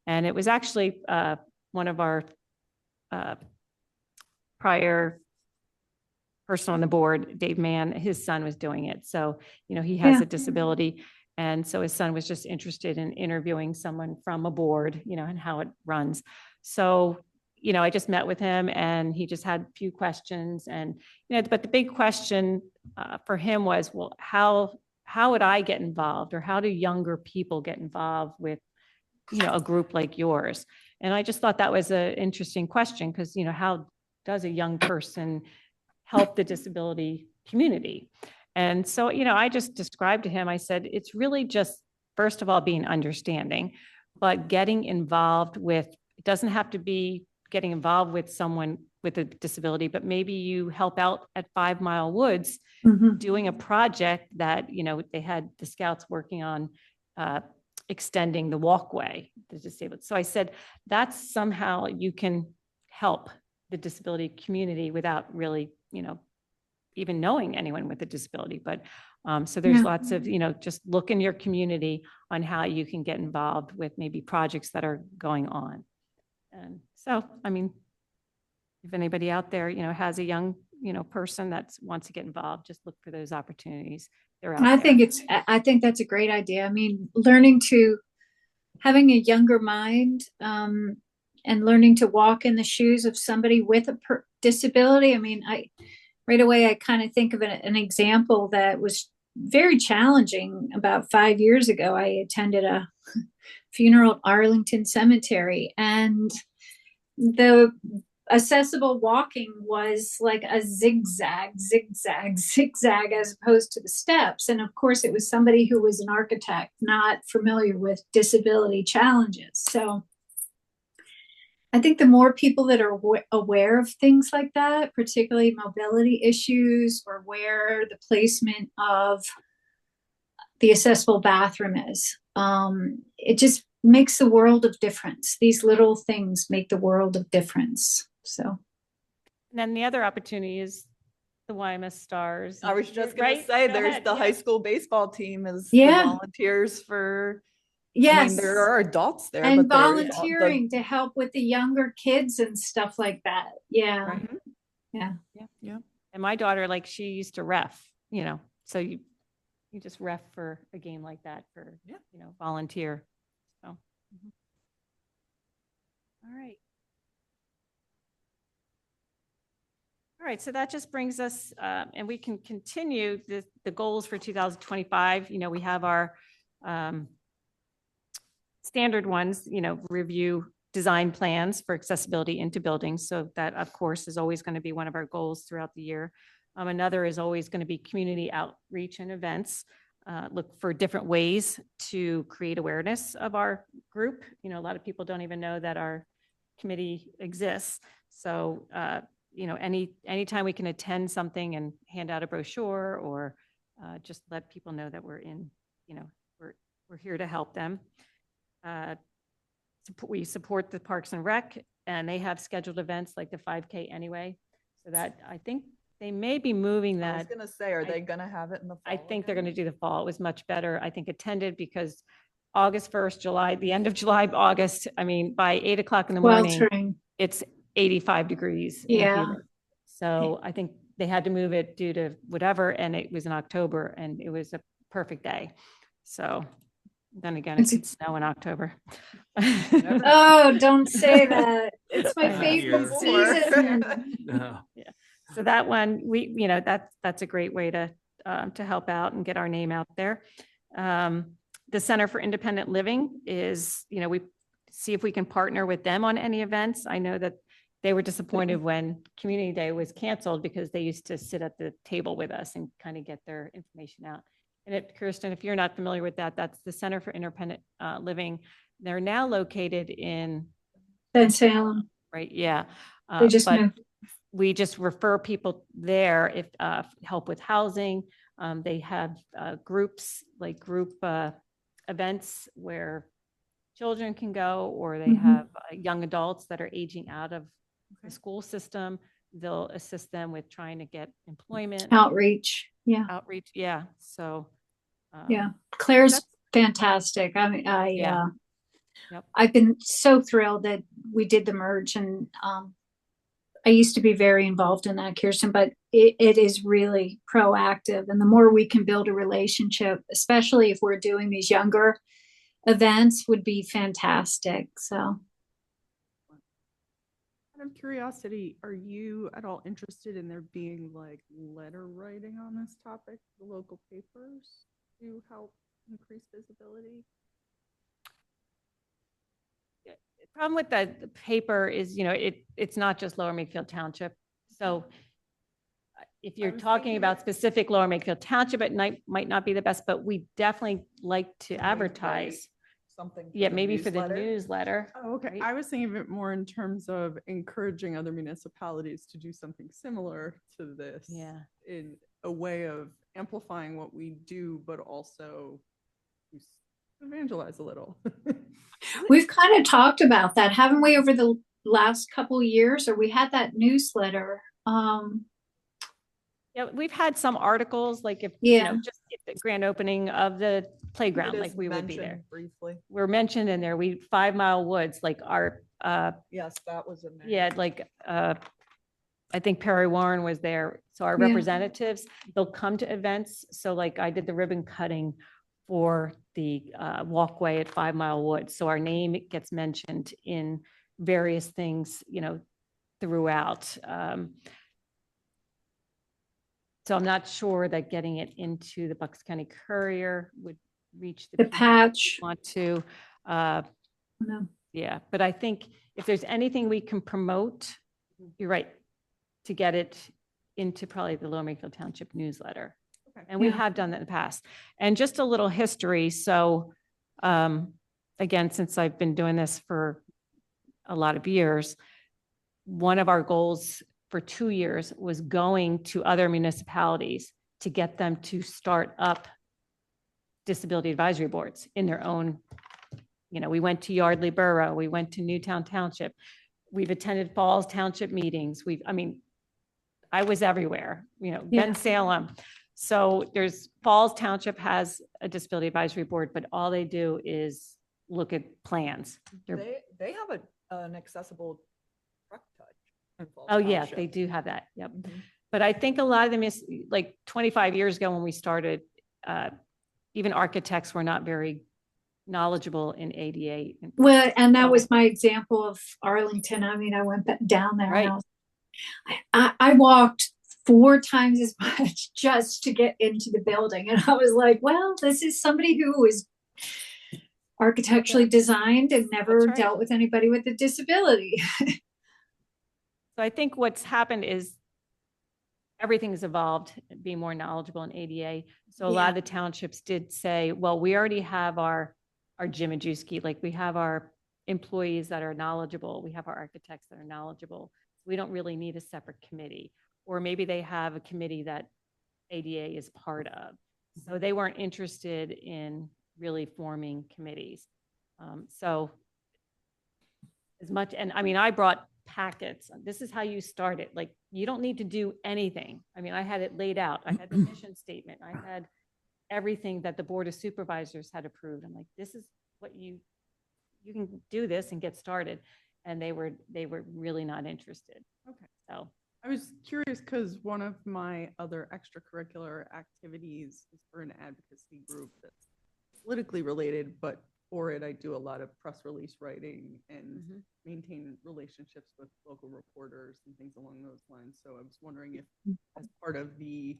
And it was actually one of our prior person on the board, Dave Mann, his son was doing it. So, he has a disability. And so his son was just interested in interviewing someone from a board, and how it runs. So, I just met with him, and he just had a few questions. And, but the big question for him was, well, how would I get involved, or how do younger people get involved with, a group like yours? And I just thought that was an interesting question, because, how does a young person help the disability community? And so, I just described to him, I said, it's really just, first of all, being understanding, but getting involved with, it doesn't have to be getting involved with someone with a disability, but maybe you help out at 5 Mile Woods doing a project that, they had the scouts working on extending the walkway to disabled. So I said, that's somehow you can help the disability community without really, even knowing anyone with a disability. But so there's lots of, just look in your community on how you can get involved with maybe projects that are going on. And so, if anybody out there, has a young, person that wants to get involved, just look for those opportunities. They're out there. I think that's a great idea. Having a younger mind, and learning to walk in the shoes of somebody with a disability. Right away, I kind of think of an example that was very challenging. About 5 years ago, I attended a funeral at Arlington Cemetery, and the accessible walking was like a zigzag, as opposed to the steps. And of course, it was somebody who was an architect, not familiar with disability challenges. So I think the more people that are aware of things like that, particularly mobility issues, or where the placement of the accessible bathroom is, it just makes the world of difference. These little things make the world of difference. So, and then the other opportunity is the YMS Stars. I was just gonna Right? say, Go there's ahead, the yeah. high school baseball team is the Yeah. volunteers for, I Yes. mean, there are adults there, And but there's volunteering to help with the younger kids and stuff like that. Yeah. Right. Yeah. And my daughter, like, she used to ref, so you just ref for a game like that for, Yeah. volunteer. So. Mhm. All right. All right, so that just brings us, and we can continue the goals for 2025. We have our standard ones, review design plans for accessibility into buildings. So that, of course, is always going to be one of our goals throughout the year. Another is always going to be community outreach and events. Look for different ways to create awareness of our group. A lot of people don't even know that our committee exists. So, anytime we can attend something and hand out a brochure or just let people know that we're in, we're here to help them. We support the Parks and Rec, and they have scheduled events like the 5K anyway. So that, I think they may be moving I was that. gonna say, are they gonna have it in the fall? I think they're again? going to do the fall. It was much better, I think, attended because August 1st, July, the end of July, August, I mean, by 8 o'clock in the morning, Sweltering. it's 85 degrees. and Yeah. humid. So I think they had to move it due to whatever, and it was in October, and it was a perfect day. So then again, it could snow in October. Oh, don't say that. It's my Not favorite here. season. No. So that one, that's a great way to help out and get our name out there. The Center for Independent Living is, we see if we can partner with them on any events. I know that they were disappointed when Community Day was canceled because they used to sit at the table with us and kind of get their information out. And Kierstyn, if you're not familiar with that, that's the Center for Independent Living. They're now located in Ben Salem. right? Yeah. They just But moved. we just refer people there if help with housing. They have groups, like group events where children can go, or they Mhm. have young adults that are aging out of the school system. They'll assist them with trying to get employment. Outreach. Yeah. Outreach. Yeah. So. Yeah. Claire's that's- fantastic. I mean, Yeah. Yep. I've been so thrilled that we did the merge, and I used to be very involved in that, Kierstyn, but it is really proactive. And the more we can build a relationship, especially if we're doing these younger events, would be fantastic. So Out of curiosity, are you at all interested in there being like letter writing on this topic, the local papers to help increase visibility? The problem with the paper is, it's not just Lower Makefield Township. So if you're was talking thinking about of- specific Lower Makefield Township, it might not be the best, but we definitely like to advertise. Something. Yeah, maybe for the newsletter. Oh, okay. right? I was thinking of it more in terms of encouraging other municipalities to do something similar to this. Yeah. In a way of amplifying what we do, but also evangelize a little. we've kind of talked about that, haven't we, over the last couple of years? Or we had that newsletter. Yeah, we've had some articles, like if, Yeah. just at the grand opening of the playground, It like is we would be there. mentioned briefly. We're mentioned in there. 5 Mile Woods, like our, Yes, that was in there. yeah, like, I think Perry Warren was there. So our Yeah. representatives, they'll come to events. So like I did the ribbon cutting for the walkway at 5 Mile Woods. So our name gets mentioned in various things, throughout. So I'm not sure that getting it into the Bucks County Courier would reach The people who patch. want to. No. Yeah, but I think if there's anything we can promote, you're right, to get it into probably the Lower Makefield Township newsletter. Okay. And we Yeah. have done that in the past. And just a little history. So again, since I've been doing this for a lot of years, one of our goals for 2 years was going to other municipalities to get them to start up disability advisory boards in their own. We went to Yardley Borough, we went to Newtown Township, we've attended Falls Township meetings. I was everywhere, Yeah. Ben Salem. So there's Falls Township has a disability advisory board, but all they do is look at plans. They're- They have an accessible truck touch. in Falls Oh, yeah, Township. they do have that. Yep. Mhm. But I think a lot of them is like 25 years ago when we started, even architects were not very knowledgeable in ADA. Well, and that So- was my example of Arlington. I mean, I went down there Right. and I walked 4 times as much just to get into the building. And I was like, well, this is somebody who was architecturally designed and never That's right. dealt with anybody with a disability. So I think what's happened is everything's evolved, be more knowledgeable in ADA. So a lot of the townships did say, well, we already have our Jim and Juski, like we have our employees that are knowledgeable. We have our architects that are knowledgeable. We don't really need a separate committee. Or maybe they have a committee that ADA is part of. So they weren't interested in really forming committees. So as much, and I mean, I brought packets. This is how you start it. Like, you don't need to do anything. I mean, I had it laid out. I had the mission statement. I had everything that the Board of Supervisors had approved. I'm like, this is what you can do this and get started. And they were really not interested. Okay. So, I was curious because one of my other extracurricular activities is for an advocacy group that's politically related, but for it, I do a lot of press release writing and maintain relationships with local reporters and things along those lines. So I was wondering if, as part of the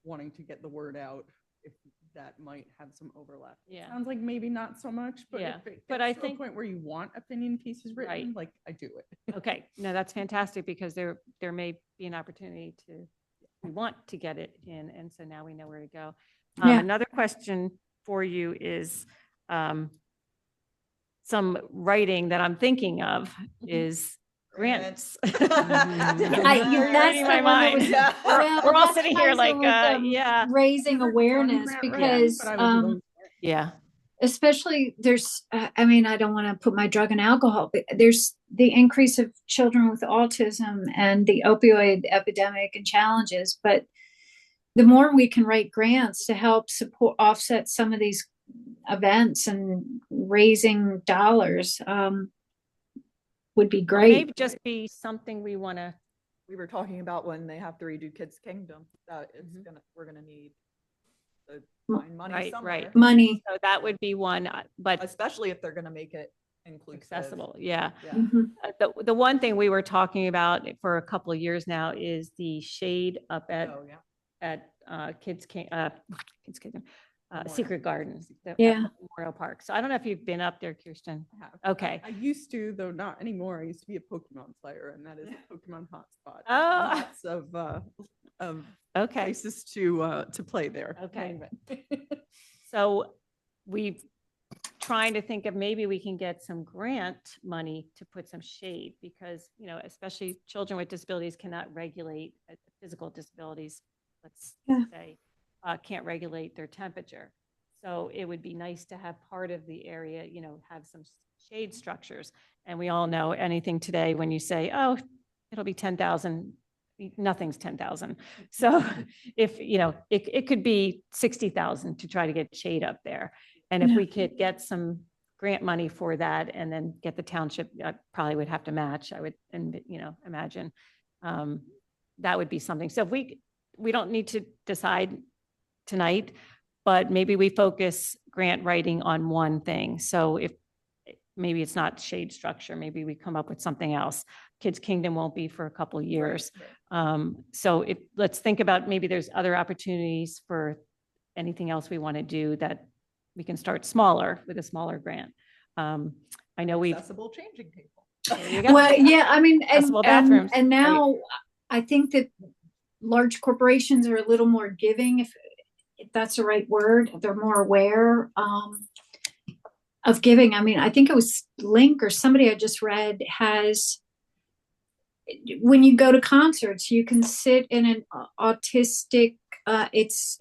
wanting to get the word out, if that might have some overlap. Yeah. Sounds like maybe not so much, but Yeah. if it But gets I to think- a point where you want opinion pieces written, Right. like I do it. okay, no, that's fantastic because there may be an opportunity we want to get it in. And so now we know where to go. Yeah. Another question for you is, some writing that I'm thinking of is grants. That's You're reading the my one that mind. was- Yeah. Well, We're all that's sitting here ties like, in with, yeah, raising awareness Grant writing, because, but I would do those. yeah, especially there's, I mean, I don't want to put my drug and alcohol, but there's the increase of children with autism and the opioid epidemic and challenges. But the more we can write grants to help support, offset some of these events and raising dollars, would be It great. may just be something we want to, We were talking about when they have to redo Kids Kingdom, that it's Mhm. we're gonna need to Mm. find money Right, somewhere. right. Money. so that would be one, but Especially if they're gonna make it inclusive. accessible, yeah. Yeah. Mhm. The one thing we were talking about for a couple of years now is the shade up Oh, yeah. at Kids Kingdom, Memorial. Secret Gardens, at Yeah. Memorial Park. So I don't know if you've been up there, Kierstyn. I have. Okay. I used to, though not anymore. I used to be a Pokemon player, and that is a Pokemon hotspot. Oh. Lots of Okay. places to play there. Okay. So we trying to think of maybe we can get some grant money to put some shade because, especially children with disabilities cannot regulate physical disabilities, let's Yeah. say, can't regulate their temperature. So it would be nice to have part of the area, have some shade structures. And we all know anything today when you say, oh, it'll be 10,000, nothing's 10,000. So if, it could be 60,000 to try to get shade up there. And if Yeah. we could get some grant money for that and then get the township, probably would have to match, I would, imagine. That would be something. So if we don't need to decide tonight, but maybe we focus grant writing on one thing. So if maybe it's not shade structure, maybe we come up with something else. Kids Kingdom won't be for a couple of years. So let's think about maybe there's other opportunities for anything else we want to do that we can start smaller with a smaller grant. I know we've, Accessible changing table. there you go. Well, yeah, I mean, and, Accessible bathrooms, and right. now I think that large corporations are a little more giving, if that's the right word. They're more aware of giving. I mean, I think it was Link or somebody I just read has, when you go to concerts, you can sit in an autistic, it's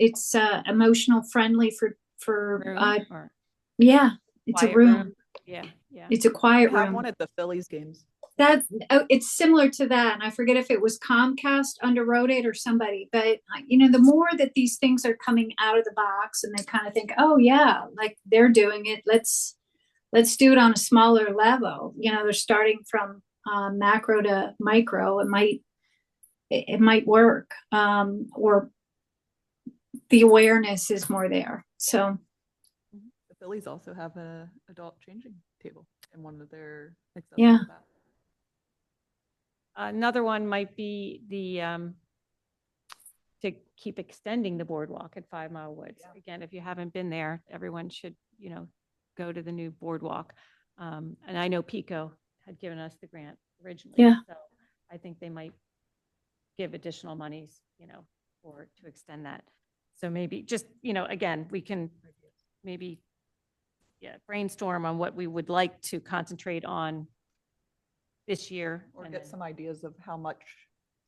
emotional friendly for Room uh, or yeah, it's a quiet room. Yeah, Yeah. It's a quiet We have room. one at the Phillies games. It's similar to that. And I forget if it was Comcast underwrote it or somebody, but the more that these things are coming out of the box and they kind of think, oh yeah, like they're doing it. Let's do it on a smaller level. They're starting from macro to micro. It might work. Or the awareness is more there. So The Phillies also have a adult changing table in one of their Yeah. accessible baths. Another one might be to keep extending the boardwalk at 5 Mile Woods. Yeah. Again, if you haven't been there, everyone should, go to the new boardwalk. And I know Pico had given us the grant originally. Yeah. So I think they might give additional monies, to extend that. So maybe just, again, we can maybe brainstorm on what we would like to concentrate on this year. Or and get then- some ideas of how much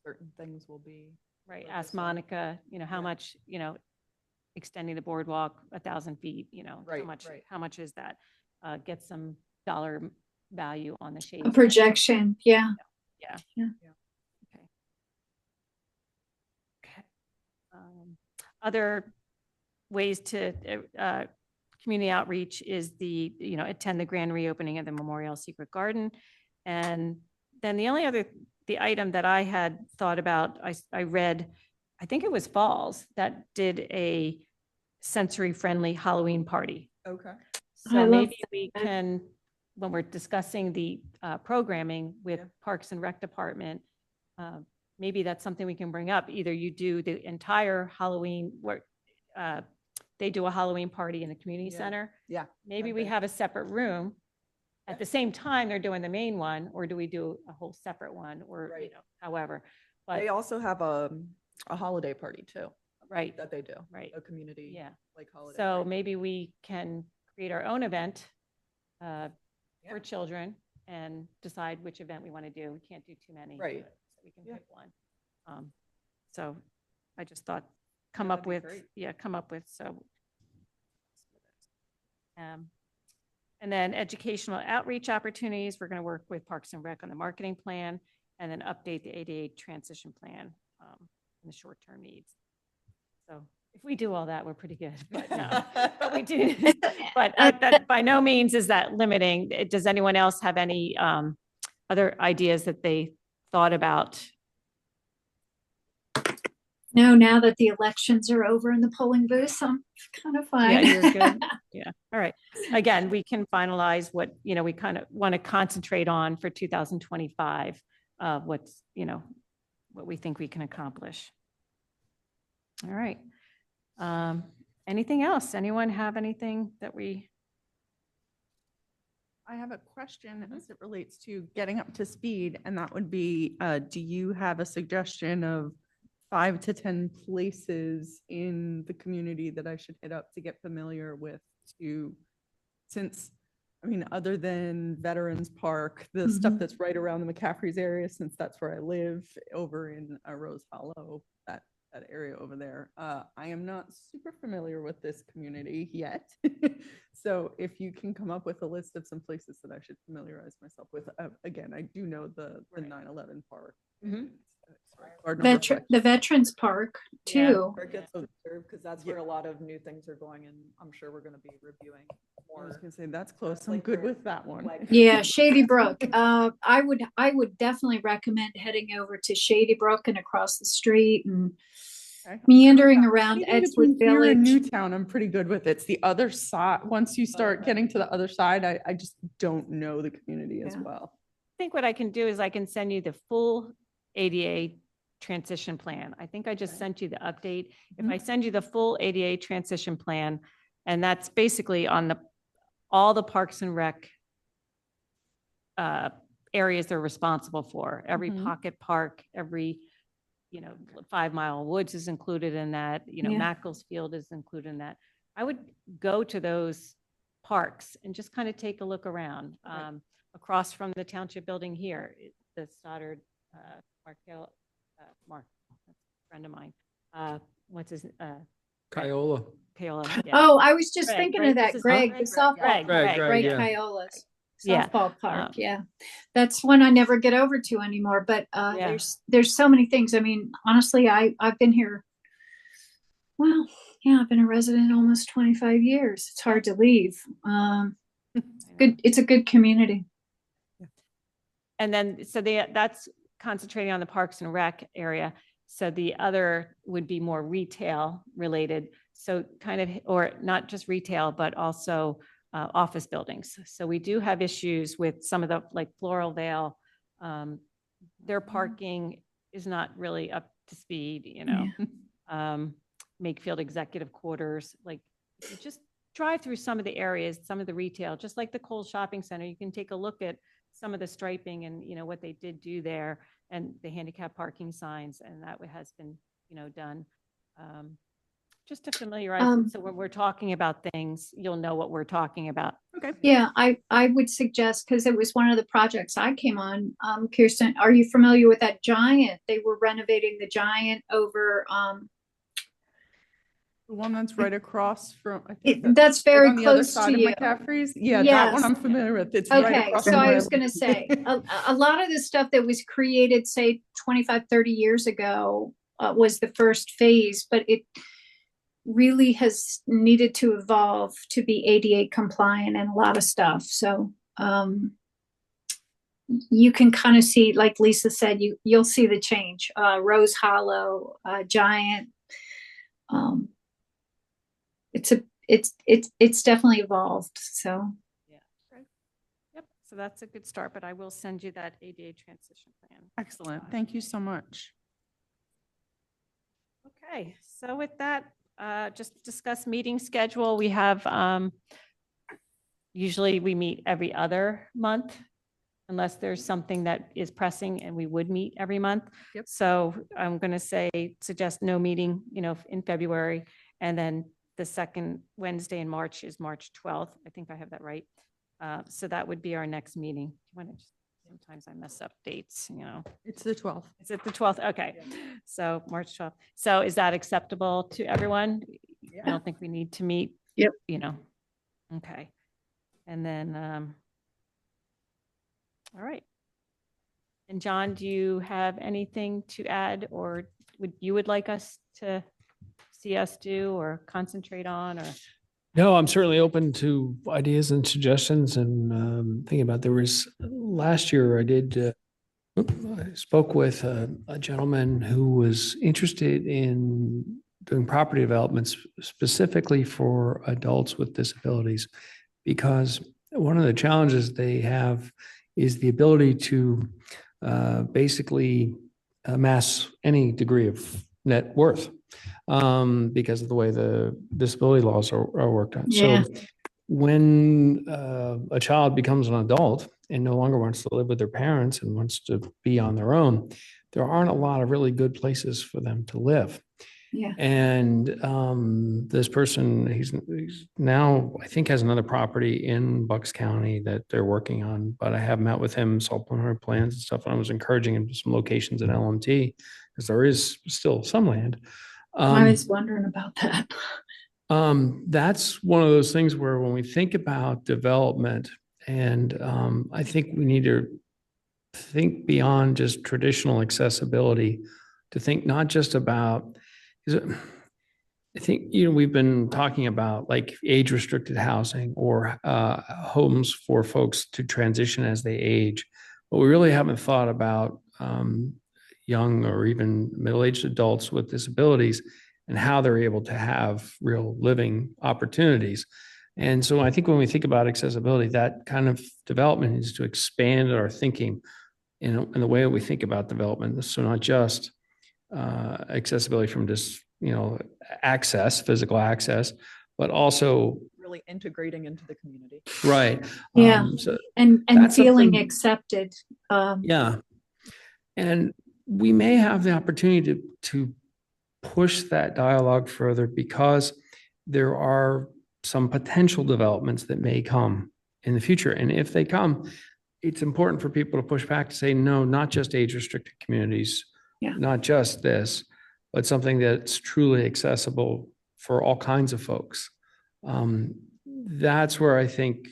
certain things will be. Right, for ask this one. Monica, how Yeah. much, extending the boardwalk 1,000 feet, Right, right. how much is that? Get some dollar value on the shade. a projection. Yeah. Yeah. Yeah. Okay. Okay. Other ways to, community outreach is attend the grand reopening of the Memorial Secret Garden. And then the item that I had thought about, I read, I think it was Falls that did a sensory-friendly Halloween party. Okay. I So love maybe we that. can, when we're discussing the programming with Yeah. Parks and Rec Department, maybe that's something we can bring up. Either you do the entire Halloween, where they do a Halloween party in the community Yeah. center. Yeah. Maybe we Okay. have a separate room. At the same time, they're doing the main one, or do we do a whole separate one, or, Right. however. But, They also have a holiday party too right, that they do. right, A community yeah. like holiday. So party. maybe we can create our own event for children and decide which event we want to do. We can't do too many. Right. but We can Yeah. pick one. So I just thought, come that'd up be with, great. so. And then educational outreach opportunities, we're going to work with Parks and Rec on the marketing plan, and then update the ADA transition plan and the short-term needs. So if we do all that, we're pretty good. But no, but we do. But that by no means is that limiting. Does anyone else have any other ideas that they thought about? No, now that the elections are over in the polling booths, I'm kind of fine. Yeah, you're good. Yeah. All right. Again, we can finalize what, we kind of want to concentrate on for 2025, what's, what we think we can accomplish. All right. Anything else? Anyone have anything that we? I have a question as it relates to getting up to speed, and that would be, do you have a suggestion of 5 to 10 places in the community that I should hit up to get familiar with since, other than Veterans Park, the stuff Mhm. that's right around the McCaffrey's area, since that's where I live, over in Rose Hollow, that area over there. I am not super familiar with this community yet. So if you can come up with a list of some places that I should familiarize myself with, again, I do know the Right. 9/11 Park. Mhm. The Veterans Park Yeah. too. Because that's where a lot of new things are going, and I'm sure we're going to be reviewing I was more. gonna say, that's close. I'm like good where- with that one. like- Yeah, Shady Brook. I would definitely recommend heading over to Shady Brook and across the street and Okay. meandering around Anything Edgewood between here and Village. Newtown, I'm pretty good with. It's the other side. Once you start Okay. getting to the other side, I just don't know the community as Yeah. well. I think what I can do is I can send you the full ADA transition plan. I think I just Okay. sent you the update. If Mhm. I send you the full ADA transition plan, and that's basically on all the Parks and Rec areas they're responsible for, every Mhm. pocket park, every, 5 Mile Woods is included in that, Yeah. Macclesfield is included in that. I would go to those parks and just kind of take a look around. Okay. Across from the township building here, the Stoddard, Mark, that's a friend of mine. What's his, Kiola. Paola? Yeah. Oh, I was just Greg, thinking right? of This that, is Greg, Greg, the softball Greg, player, Greg, Greg yeah. Kiolas. Yeah. Softball park, yeah. That's one I never get over to anymore, but Yeah. there's so many things. I mean, honestly, I've been here, well, yeah, I've been a resident almost 25 years. It's hard to leave. Good, it's a good community. And then, so that's concentrating on the Parks and Rec area. So the other would be more retail related. So kind of, or not just retail, but also office buildings. So we do have issues with some of the, like Floral Vale. Their parking is not really up to speed, you know. Makefield Executive Quarters, like if you just drive through some of the areas, some of the retail, just like the Kohl's Shopping Center, you can take a look at some of the striping and, you know, what they did do there and the handicap parking signs, and that has been, you know, done. Just to familiarize, so when we're talking about things, you'll know what we're talking about. Okay. Yeah, I would suggest, because it was one of the projects I came on, Kierstyn, are you familiar with that Giant? They were renovating the Giant over, The one that's right across from, I think that's very on the other close side to of you. McCaffrey's. Yeah, that one Yes. I'm familiar with. It's right Okay, across so from I where was going to say, a lot of the stuff that was created, say 25, 30 years ago, was the first phase, but it really has needed to evolve to be ADA compliant and a lot of stuff. So you can kind of see, like Lisa said, you'll see the change. Rose Hollow, Giant. It's definitely evolved. So Yeah. Okay. Yep. So that's a good start, but I will send you that ADA transition plan. Excellent. Thank you so much. Okay. So with that, just discuss meeting schedule. We have, usually we meet every other month unless there's something that is pressing, and we would meet every month. Yep. So I'm going to suggest no meeting, you know, in February. And then the second Wednesday in March is March 12th. I think I have that right. So that would be our next meeting. Sometimes I mess up dates, you know. It's the 12th. Is it the 12th? Okay. So March 12th. So is that acceptable to everyone? I don't think we need to meet. Yep. You know. Okay. And then, all right. And John, do you have anything to add, or would like us to see us do or concentrate on, or? No, I'm certainly open to ideas and suggestions, and thinking about, there was last year I spoke with a gentleman who was interested in doing property developments specifically for adults with disabilities, because one of the challenges they have is the ability to basically amass any degree of net worth because of the way the disability laws are worked on. Yeah. So when a child becomes an adult and no longer wants to live with their parents and wants to be on their own, there aren't a lot of really good places for them to live. Yeah. And this person, he's now, I think, has another property in Bucks County that they're working on, but I have met with him, saw preliminary plans and stuff, and I was encouraging him to some locations in LMT because there is still some land. I was wondering about that. That's one of those things where when we think about development, and I think we need to think beyond just traditional accessibility, to think not just about, I think, you know, we've been talking about like age restricted housing or homes for folks to transition as they age, but we really haven't thought about young or even middle-aged adults with disabilities and how they're able to have real living opportunities. And so I think when we think about accessibility, that kind of development needs to expand our thinking in the way we think about development. So not just accessibility from just, you know, access, physical access, but also Really integrating into the community. right. Yeah. So And that's feeling something- accepted. yeah. And we may have the opportunity to push that dialogue further because there are some potential developments that may come in the future. And if they come, it's important for people to push back to say, no, not just age restricted communities, not just this, but something that's truly accessible for all kinds of folks. That's where I think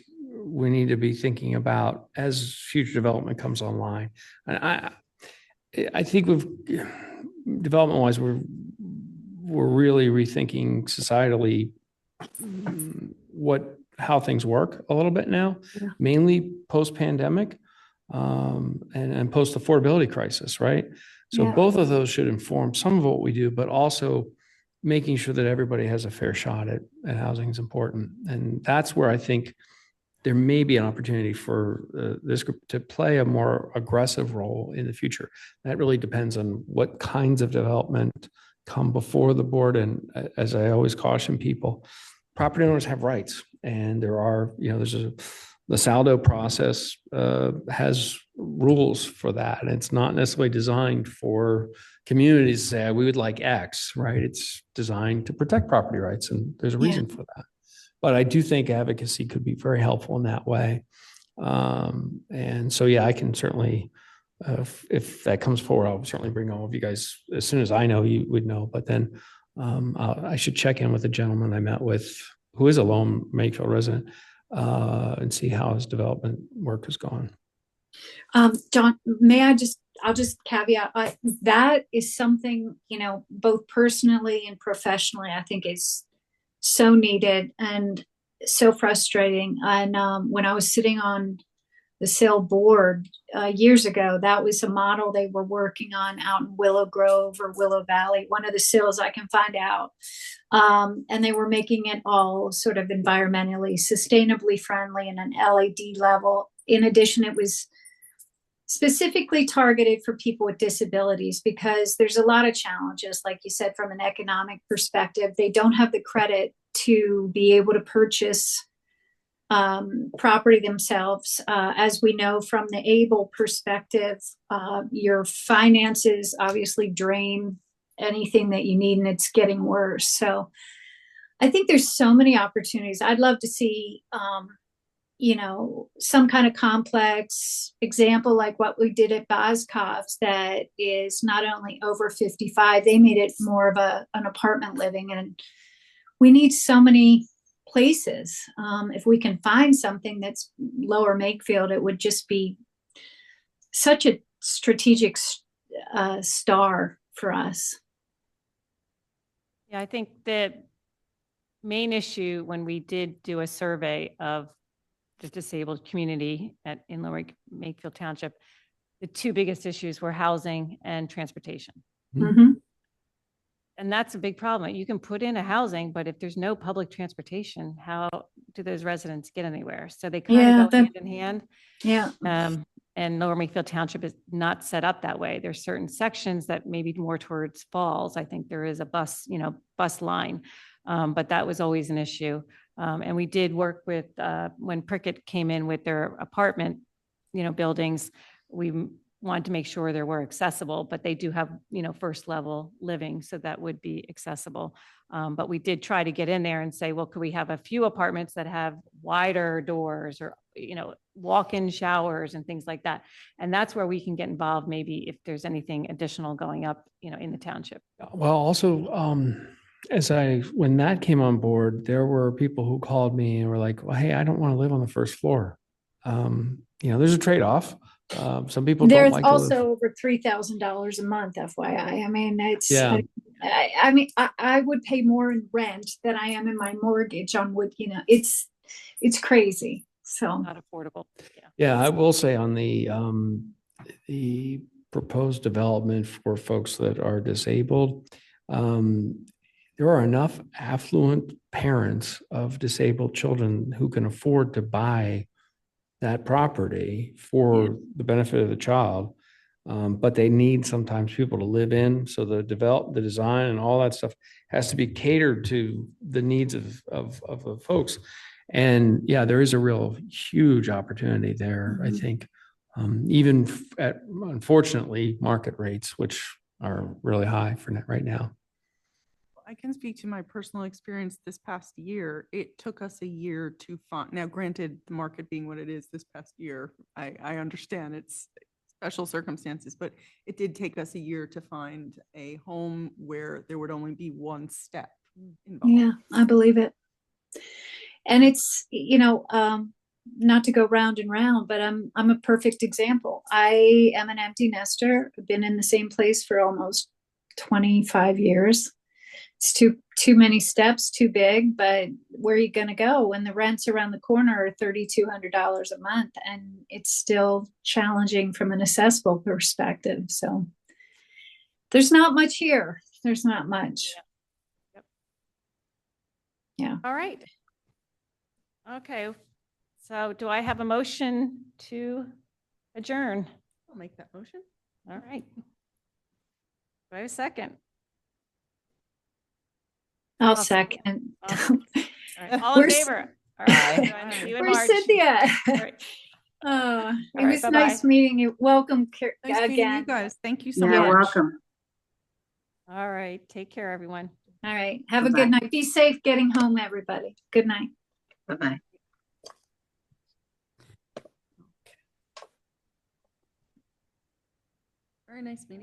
we need to be thinking about as future development comes online. And I think development wise, we're really rethinking societally how things work a little bit now, mainly post-pandemic, and post-affordability crisis, right? So Yeah. both of those should inform some of what we do, but also making sure that everybody has a fair shot at housing is important. And that's where I think there may be an opportunity for this group to play a more aggressive role in the future. That really depends on what kinds of development come before the board. And as I always caution people, property owners have rights, and the saldo process has rules for that. And it's not necessarily designed for communities to say, we would like X, right? It's designed to protect property rights, and there's a reason for that. But I do think advocacy could be very helpful in that way. And so, yeah, I can certainly, if that comes forward, I'll certainly bring all of you guys, as soon as I know, you would know. But then I should check in with the gentleman I met with, who is a lone Makefield resident, and see how his development work has gone. John, I'll just caveat, that is something, both personally and professionally, I think is so needed and so frustrating. And when I was sitting on the SAIL board years ago, that was a model they were working on out in Willow Grove or Willow Valley, one of the SAILs I can find out. And they were making it all sort of environmentally, sustainably friendly and an LED level. In addition, it was specifically targeted for people with disabilities, because there's a lot of challenges, like you said, from an economic perspective. They don't have the credit to be able to purchase property themselves. As we know from the ABLE perspective, your finances obviously drain anything that you need, and it's getting worse. So I think there's so many opportunities. I'd love to see some kind of complex example like what we did at Boscov's, that is not only over 55, they made it more of an apartment living. And we need so many places. If we can find something that's Lower Makefield, it would just be such a strategic star for us. Yeah, I think the main issue when we did do a survey of the disabled community in Lower Makefield Township, the two biggest issues were housing and transportation. Mm-hmm. And that's a big problem. You can put in a housing, but if there's no public transportation, how do those residents get anywhere? So they kind of go hand in hand. Yeah. And Lower Makefield Township is not set up that way. There's certain sections that maybe more towards Falls. I think there is a bus line, but that was always an issue. And we did work with, when Pricket came in with their apartment, buildings, we wanted to make sure they were accessible, but they do have, first level living. So that would be accessible. But we did try to get in there and say, well, could we have a few apartments that have wider doors or, walk-in showers and things like that. And that's where we can get involved, maybe if there's anything additional going up, in the township. Well, also, when that came on board, there were people who called me and were like, well, hey, I don't want to live on the first floor. There's a trade-off. Some people there's don't like also to live. over $3,000 a month, FYI. I mean, it's, Yeah. I would pay more in rent than I am in my mortgage on wood, it's crazy. So Not affordable. Yeah, I will say on the proposed development for folks that are disabled, there are enough affluent parents of disabled children who can afford to buy that property for the benefit of the child. But they need sometimes people to live in. So the design and all that stuff has to be catered to the needs of the folks. And yeah, there is a real huge opportunity there, I think, even at, unfortunately, market rates, which are really high for right now. I can speak to my personal experience this past year. It took us a year to find, now granted, the market being what it is this past year, I understand it's special circumstances, but it did take us a year to find a home where there would only be one step involved. yeah, I believe it. And it's, not to go round and round, but I'm a perfect example. I am an empty nester. I've been in the same place for almost 25 years. It's too many steps, too big, but where are you going to go when the rents around the corner are $3,200 a month, and it's still challenging from an accessible perspective. So there's not much here. There's not much. Yep. Yeah. All right. Okay. So do I have a motion to adjourn? I'll make that motion. All right. Do I have a second? I'll Awesome. second. Awesome. All right. All in Where's- favor? All right. See you in Where's March. Cynthia? All right. It right, was bye-bye. nice meeting you. Welcome Nice meeting you again. guys. Thank you so Yeah, much. welcome. All right. Take care, everyone. All right. Have a Bye-bye. good night. Be safe getting home, everybody. Good night. Bye-bye. Very nice meeting.